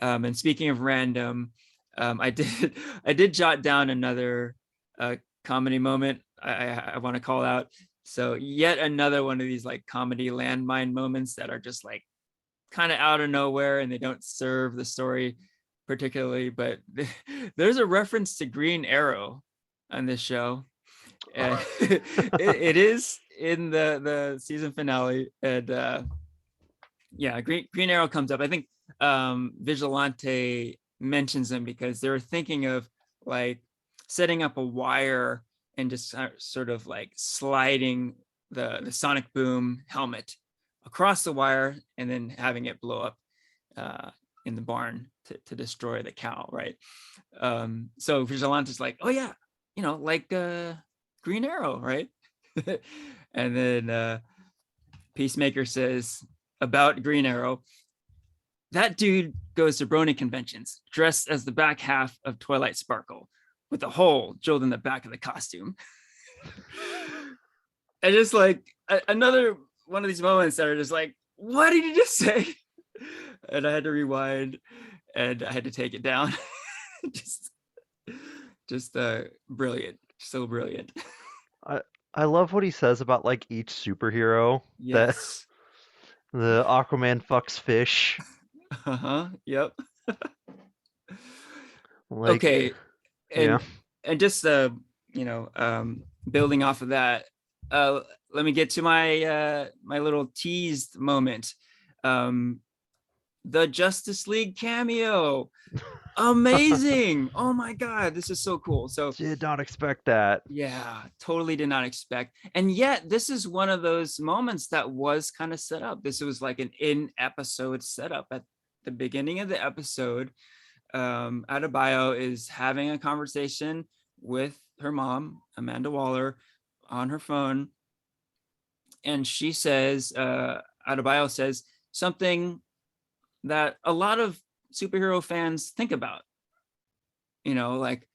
And speaking of random, I did I did jot down another comedy moment I want to call out. So yet another one of these like comedy landmine moments that are just like kind of out of nowhere and they don't serve the story particularly. But there's a reference to Green Arrow on this show, and it is in the season finale. And yeah, Green Arrow comes up. I think Vigilante mentions him because they were thinking of like setting up a wire and just sort of like sliding the sonic boom helmet across the wire and then having it blow up uh, in the barn to destroy the cow, right? So Vigilante's like, oh yeah, like Green Arrow, right? And then Peacemaker says about Green Arrow, that dude goes to Brony conventions dressed as the back half of Twilight Sparkle with a hole drilled in the back of the costume. And just like another one of these moments that are just like, what did you just say? And I had to rewind and I had to take it down. just brilliant. So brilliant. I I love what he says about like each superhero that Yes. the Aquaman fucks fish. Uh-huh. Yep. Like, Okay. yeah. And just building off of that, uh let me get to my little teased moment. um the Justice League cameo, amazing. Oh my god, this is so cool. So Did not expect that. yeah, totally did not expect. And yet this is one of those moments that was kind of set up. This was like an in episode setup at the beginning of the episode. Adebayo is having a conversation with her mom, Amanda Waller, on her phone. And she says, Adebayo says something that a lot of superhero fans think about, like,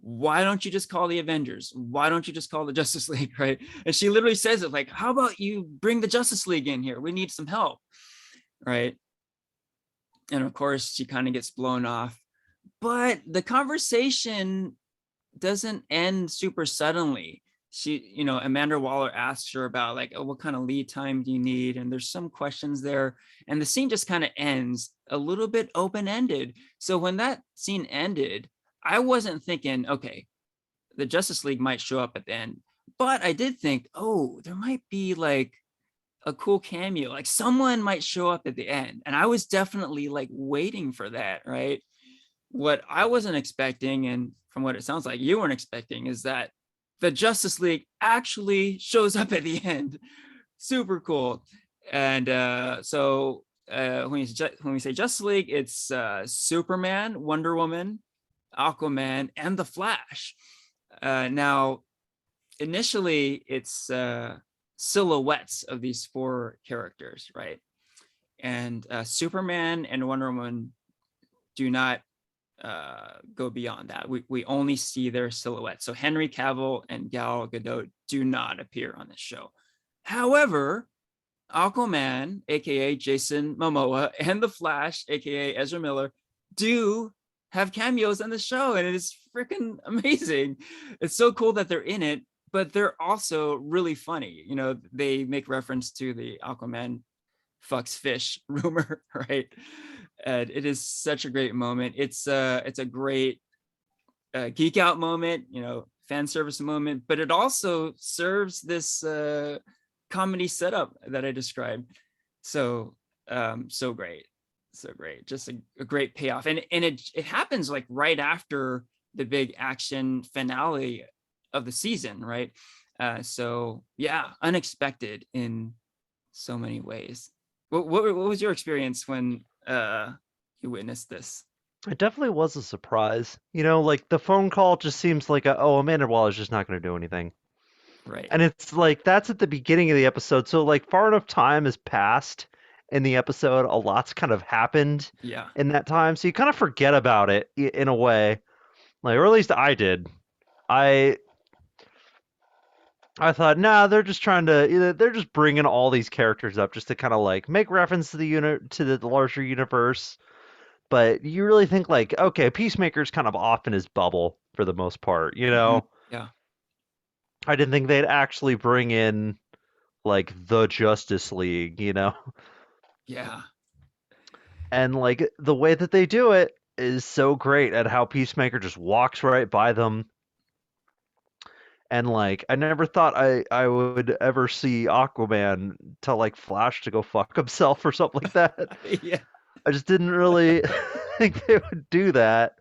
why don't you just call the Avengers? Why don't you just call the Justice League, right? And she literally says it like, how about you bring the Justice League in here? We need some help, right? And of course, she kind of gets blown off. But the conversation doesn't end super suddenly. Amanda Waller asks her about like, oh, what kind of lead time do you need? And there's some questions there. And the scene just kind of ends a little bit open-ended. So when that scene ended, I wasn't thinking, okay, the Justice League might show up at the end. But I did think, oh, there might be like a cool cameo. Like someone might show up at the end. And I was definitely like waiting for that, right? What I wasn't expecting, and from what it sounds like you weren't expecting, is that the Justice League actually shows up at the end. Super cool. And when we say Justice League, it's Superman, Wonder Woman, Aquaman, and the Flash. Now, initially, it's silhouettes of these four characters, right? And Superman and Wonder Woman do not go beyond that. We only see their silhouettes. So Henry Cavill and Gal Gadot do not appear on this show. However, Aquaman, aka Jason Momoa, and the Flash, aka Ezra Miller, do have cameos on the show, and it is freaking amazing. It's so cool that they're in it, but they're also really funny. They make reference to the Aquaman fucks fish rumor, right? And it is such a great moment. It's a great geek out moment, fan service moment, but it also serves this comedy setup that I described. So so great, so great. Just a great payoff, and it happens like right after the big action finale of the season, right? So yeah, unexpected in so many ways. What was your experience when you witnessed this? It definitely was a surprise. Like the phone call just seems like oh, Amanda Waller's just not going to do anything. Right. And it's like that's at the beginning of the episode, so like far enough time has passed in the episode, a lot's kind of happened Yeah. in that time, so you kind of forget about it in a way. Like, or at least I did. I I thought, nah, they're just trying to, they're just bringing all these characters up just to kind of like make reference to the unit to the larger universe. But you really think like, okay, Peacemaker's kind of off in his bubble for the most part, you Mhm. know? Yeah. I didn't think they'd actually bring in like the Justice League, you know? Yeah. And like the way that they do it is so great at how Peacemaker just walks right by them. And like I never thought I would ever see Aquaman tell like Flash to go fuck himself or something like that. Yeah. I just didn't really think they would do that.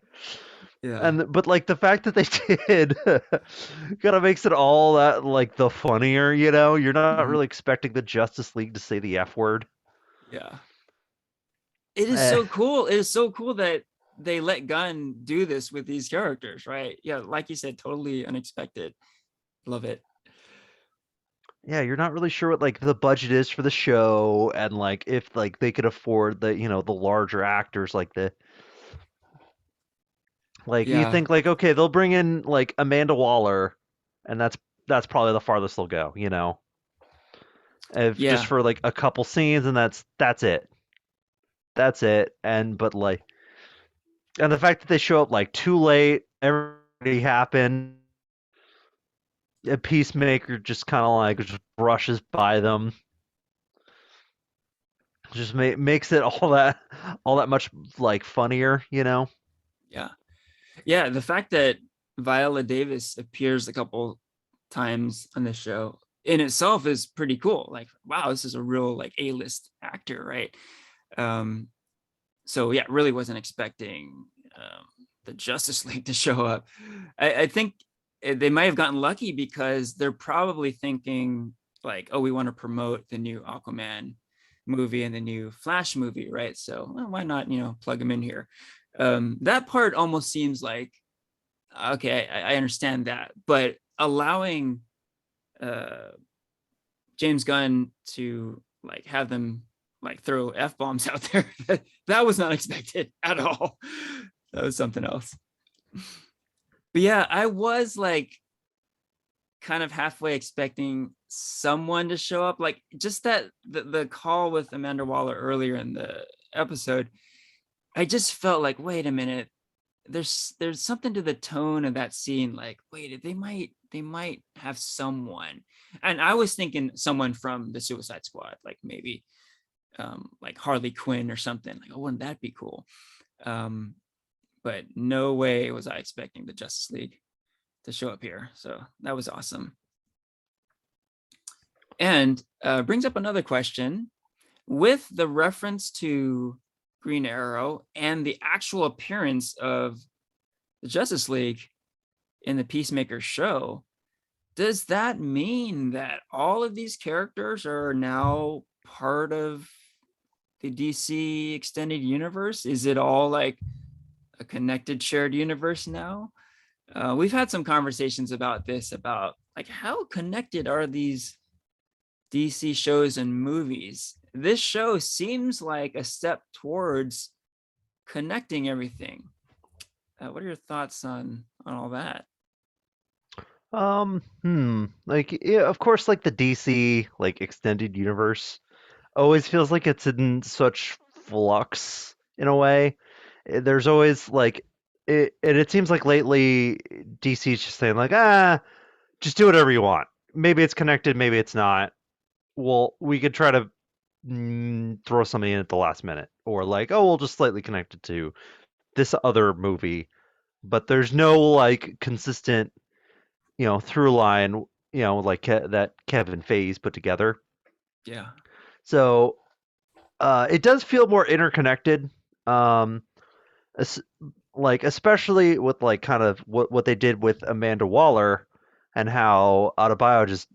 Yeah. And but like the fact that they did kind of makes it all that like the funnier, you know? You're not Mhm. really expecting the Justice League to say the F word. Yeah. It is Eh, so cool. It is so cool that they let Gunn do this with these characters, right? Yeah, like you said, totally unexpected. Love it. yeah, you're not really sure what like the budget is for the show and like if like they could afford the, the larger actors like you Yeah. think like okay, they'll bring in like Amanda Waller and that's probably the farthest they'll go, you know. If just Yeah. for like a couple scenes and that's it. That's it. And but like and the fact that they show up like too late, everybody happened. A Peacemaker just kind of like just brushes by them, just makes it all that much like funnier, you know. Yeah. Yeah. The fact that Viola Davis appears a couple times on this show in itself is pretty cool. Like, wow, this is a real like A-list actor, right? Um, so yeah, really wasn't expecting the Justice League to show up. I think they might have gotten lucky because they're probably thinking like, oh, we want to promote the new Aquaman movie and the new Flash movie, right? So well, why not, plug them in here? That part almost seems like okay, I understand that, but allowing uh, James Gunn to like have them like throw f bombs out there that was not expected at all. That was something else. But yeah, I was like kind of halfway expecting someone to show up, like just that the call with Amanda Waller earlier in the episode. I just felt like, wait a minute, there's something to the tone of that scene, like wait, they might have someone. And I was thinking someone from the Suicide Squad, like maybe like Harley Quinn or something, like, oh, wouldn't that be cool? um but no way was I expecting the Justice League to show up here, so that was awesome. And brings up another question with the reference to Green Arrow and the actual appearance of the Justice League in the Peacemaker show. Does that mean that all of these characters are now part of the DC extended universe? Is it all like a connected shared universe now? We've had some conversations about this, about like how connected are these DC shows and movies? This show seems like a step towards connecting everything. What are your thoughts on all that? Like yeah, of course like the DC like extended universe always feels like it's in such flux in a way. There's always like it seems like lately DC's just saying like, just do whatever you want. Maybe it's connected, maybe it's not. Well, we could try to throw something in at the last minute, or like, oh, we'll just slightly connect it to this other movie, but there's no like consistent, through line, like that Kevin Feige put together. Yeah. So it does feel more interconnected. Um, es- like especially with like kind of what they did with Amanda Waller and how Adebayo just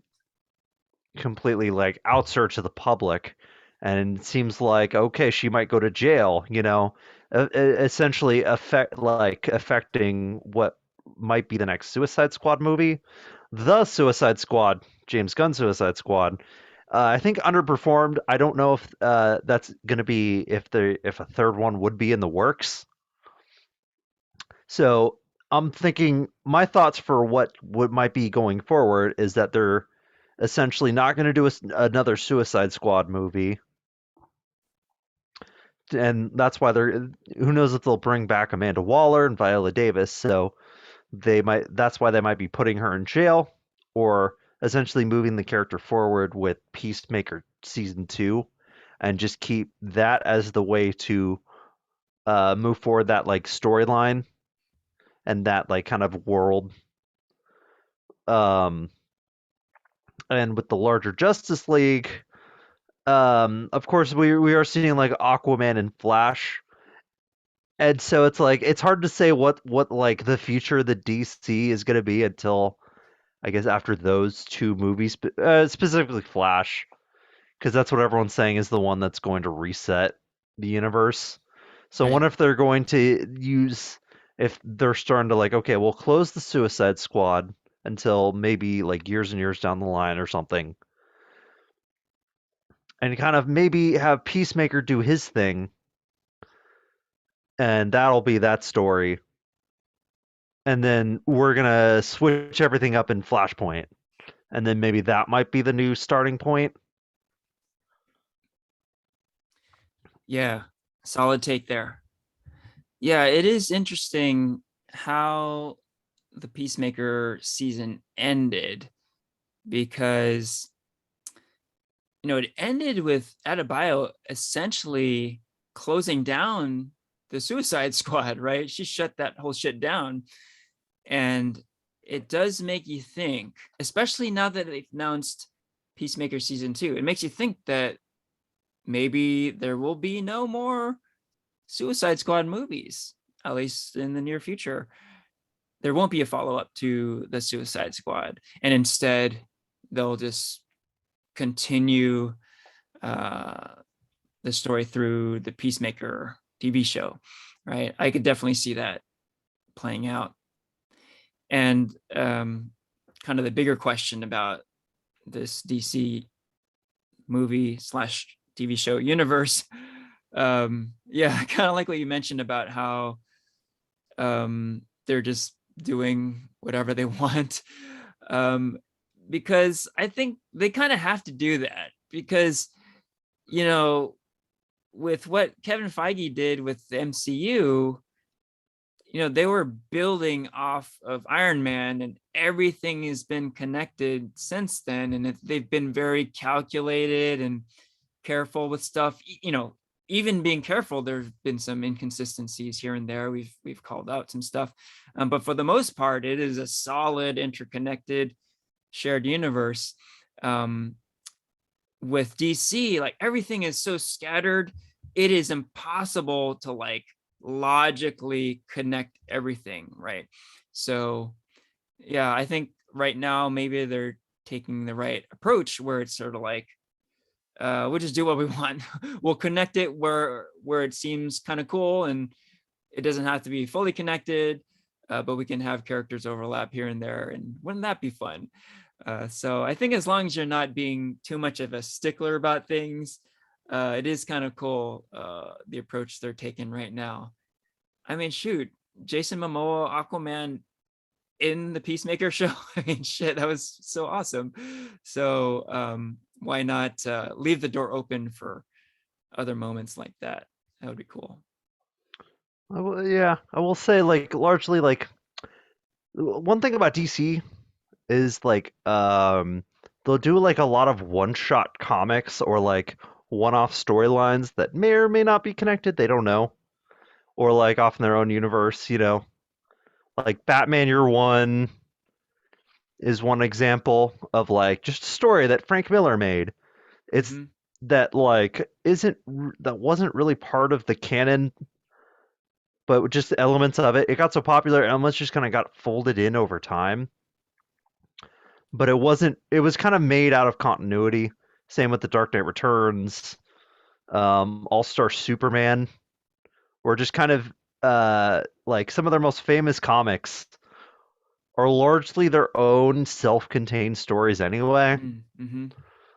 completely like outs her to the public, and it seems like okay, she might go to jail, essentially affecting what might be the next Suicide Squad movie, the Suicide Squad, James Gunn Suicide Squad. I think underperformed. I don't know if that's gonna be if a third one would be in the works. So I'm thinking my thoughts for what might be going forward is that they're essentially not going to do another Suicide Squad movie, and that's why they're. Who knows if they'll bring back Amanda Waller and Viola Davis? So they might. That's why they might be putting her in jail, or essentially moving the character forward with Peacemaker season 2, and just keep that as the way to move forward that like storyline and that like kind of world. Um, and with the larger Justice League, of course we are seeing like Aquaman and Flash, and so it's like it's hard to say what like the future of the DC is going to be until I guess after those two movies, specifically Flash, because that's what everyone's saying is the one that's going to reset the universe. So I Right. wonder if they're going to use if they're starting to like okay, we'll close the Suicide Squad until maybe like years and years down the line or something, and kind of maybe have Peacemaker do his thing, and that'll be that story. And then we're gonna switch everything up in Flashpoint, and then maybe that might be the new starting point. Yeah. Solid take there. Yeah, it is interesting how the Peacemaker season ended because it ended with Adebayo essentially closing down the Suicide Squad, right? She shut that whole shit down. And it does make you think, especially now that they've announced Peacemaker season 2, it makes you think that maybe there will be no more Suicide Squad movies, at least in the near future. There won't be a follow up to the Suicide Squad. And instead, they'll just continue uh, the story through the Peacemaker TV show, right? I could definitely see that playing out. And kind of the bigger question about this DC movie slash TV show universe. Yeah, kind of like what you mentioned about how they're just doing whatever they want. Um, because I think they kind of have to do that because, you know, with what Kevin Feige did with the MCU, they were building off of Iron Man and everything has been connected since then. And they've been very calculated and careful with stuff. Even being careful, there's been some inconsistencies here and there. We've called out some stuff, but for the most part, it is a solid, interconnected, shared universe. Um, with DC, like everything is so scattered, it is impossible to like logically connect everything, right? So, yeah, I think right now maybe they're taking the right approach where it's sort of like we'll just do what we want. We'll connect it where it seems kind of cool, and it doesn't have to be fully connected, but we can have characters overlap here and there, and wouldn't that be fun? So I think as long as you're not being too much of a stickler about things, it is kind of cool the approach they're taking right now. I mean, shoot, Jason Momoa, Aquaman in the Peacemaker show. I mean, shit, that was so awesome. So why not leave the door open for other moments like that? That would be cool. Yeah, I will say like largely like one thing about DC is like they'll do like a lot of one-shot comics or like one-off storylines that may or may not be connected, they don't know. Or like off in their own universe, Like Batman Year One is one example of like just a story that Frank Miller made. It's Mm-hmm. that like isn't that wasn't really part of the canon, but just elements of it. It got so popular, elements just kind of got folded in over time. But it wasn't. It was kind of made out of continuity. Same with the Dark Knight Returns, All Star Superman, or just kind of like some of their most famous comics are largely their own self-contained stories anyway. Mm-hmm.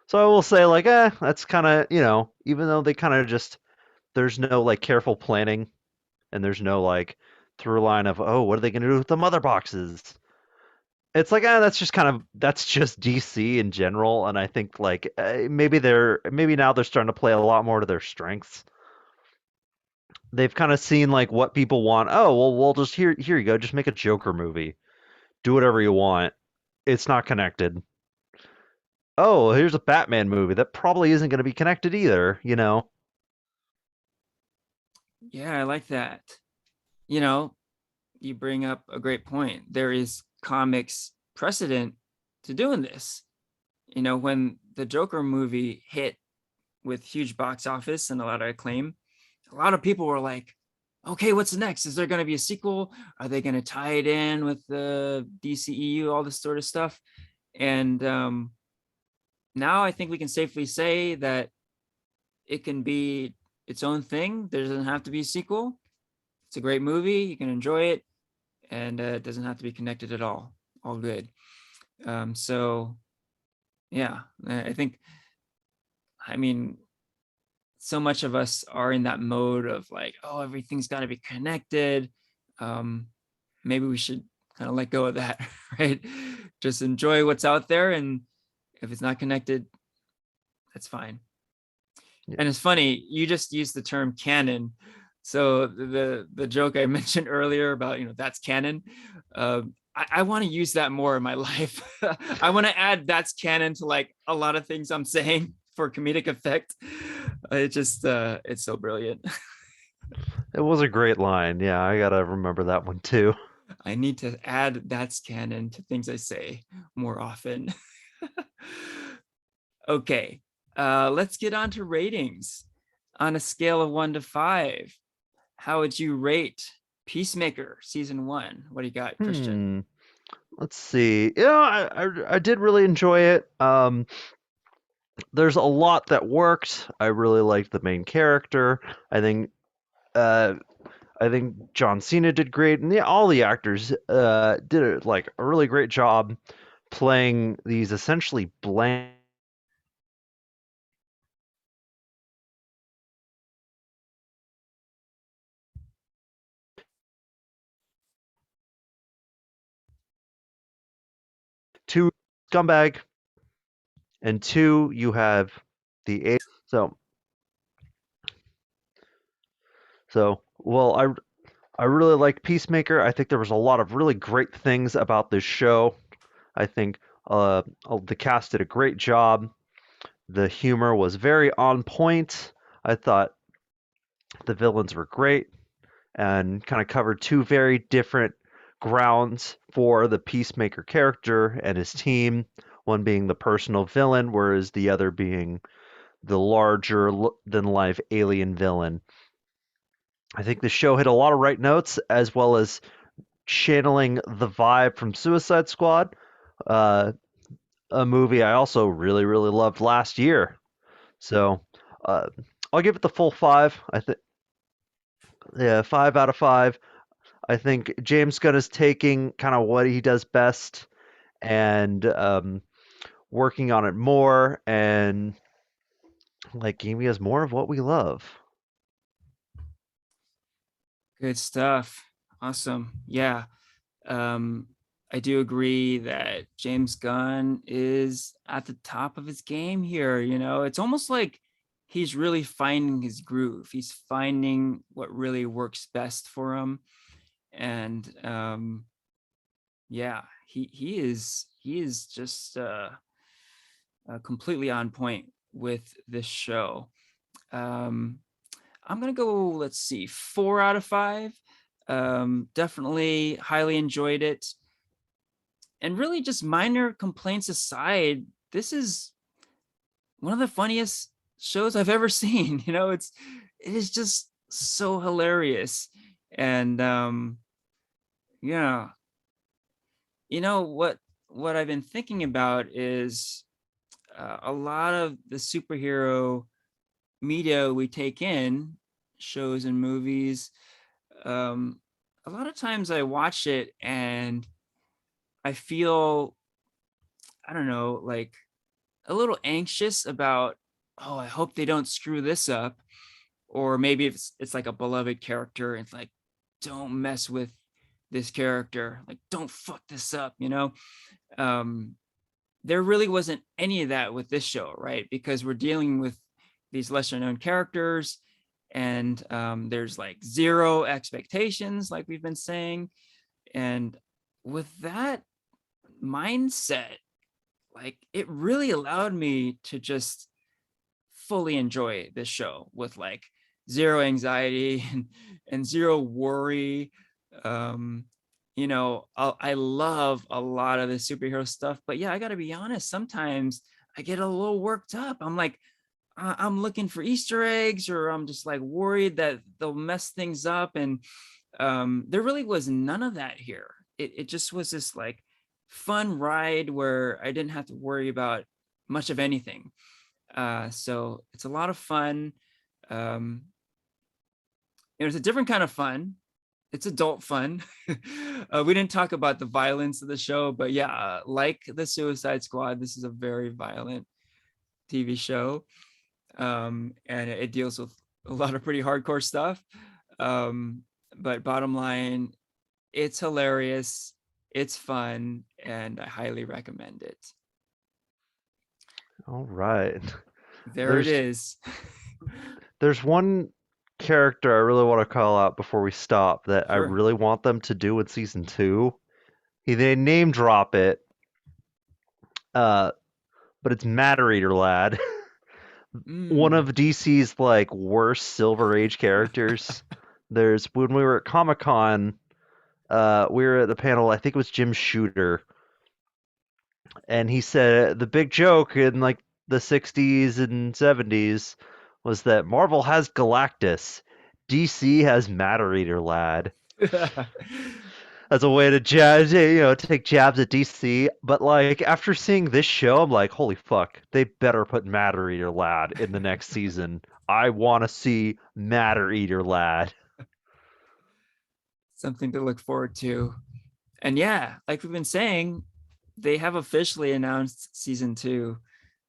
So I will say like, that's kind of even though they kind of just there's no like careful planning and there's no like through line of oh what are they gonna do with the mother boxes. it's like that's just DC in general, and I think like maybe now they're starting to play a lot more to their strengths. They've kind of seen like what people want. Oh well, we'll just here you go, just make a Joker movie, do whatever you want. It's not connected. Oh, here's a Batman movie that probably isn't going to be connected either. You know. Yeah, I like that. You know, you bring up a great point. There is comics precedent to doing this. You know, when the Joker movie hit with huge box office and a lot of acclaim, a lot of people were like, okay, what's next? Is there going to be a sequel? Are they going to tie it in with the DCEU, all this sort of stuff? And now I think we can safely say that it can be its own thing. There doesn't have to be a sequel. It's a great movie. You can enjoy it, and it doesn't have to be connected at all. All good. So yeah, I think, I mean, so much of us are in that mode of like, oh, everything's got to be connected. Um, Maybe we should kind of let go of that, right? Just enjoy what's out there, and if it's not connected, that's fine. Yeah. And it's funny, you just used the term canon. So the joke I mentioned earlier about, that's canon. I want to use that more in my life. I want to add that's canon to like a lot of things I'm saying for comedic effect. It's so brilliant. It was a great line. Yeah, I gotta remember that one too. I need to add that's canon to things I say more often. Okay, let's get on to ratings. On a scale of 1 to 5, how would you rate Peacemaker season 1? What do you got, Christian? Hmm. Let's see. Yeah, I did really enjoy it. There's a lot that worked. I really liked the main character. I think uh, I think John Cena did great, and yeah, all the actors did like a really great job playing these essentially bland two scumbag, and two you have the A. So well, I really like Peacemaker. I think there was a lot of really great things about this show. I think the cast did a great job. The humor was very on point. I thought the villains were great and kind of covered two very different grounds for the Peacemaker character and his team. One being the personal villain, whereas the other being the larger than life alien villain. I think the show hit a lot of right notes as well as channeling the vibe from Suicide Squad, uh, a movie I also really, really loved last year. So uh, I'll give it the full five. I think, yeah, 5 out of 5. I think James Gunn is taking kind of what he does best and working on it more and like giving us more of what we love. Good stuff. Awesome. Yeah. Um, I do agree that James Gunn is at the top of his game here. It's almost like he's really finding his groove. He's finding what really works best for him. And yeah, he is just completely on point with this show. Um, I'm gonna go, let's see, 4 out of 5. Definitely highly enjoyed it. And really, just minor complaints aside, this is one of the funniest shows I've ever seen. It is just so hilarious. And yeah, what I've been thinking about is a lot of the superhero media we take in, shows and movies. Um, a lot of times I watch it and I feel, I don't know, like a little anxious about, oh, I hope they don't screw this up. Or maybe it's like a beloved character, and it's like, don't mess with this character, like, don't fuck this up, you know. um there really wasn't any of that with this show, right? Because we're dealing with these lesser known characters, and there's like zero expectations, like we've been saying. And with that mindset, like, it really allowed me to just fully enjoy this show with like zero anxiety and zero worry. um I love a lot of the superhero stuff, but yeah, I gotta be honest, sometimes I get a little worked up. I'm like, I'm looking for Easter eggs, or I'm just like worried that they'll mess things up. And there really was none of that here. It just was this like fun ride where I didn't have to worry about much of anything. So it's a lot of fun. Um, it was a different kind of fun. It's adult fun. We didn't talk about the violence of the show, but yeah, like the Suicide Squad, this is a very violent TV show, and it deals with a lot of pretty hardcore stuff. Um, but bottom line, it's hilarious, it's fun, and I highly recommend it. All right. There it There's is. there's one character I really want to call out before we stop that I Sure. really want them to do in season two. They name drop it, uh, but it's Matter Eater Lad, one Mm. of DC's like worst Silver Age characters. There's when we were at Comic Con, we were at the panel. I think it was Jim Shooter, and he said the big joke in like the 60s and 70s was that Marvel has Galactus, DC has Matter Eater Lad, as a way to take jabs at DC. But like after seeing this show, I'm like, holy fuck, they better put Matter Eater Lad in the next season. I want to see Matter Eater Lad. Something to look forward to. And yeah, like we've been saying, they have officially announced season two.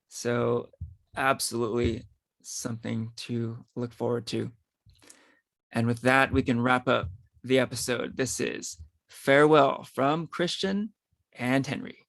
So absolutely something to look forward to. And with that, we can wrap up the episode. This is Farewell from Christian and Henry.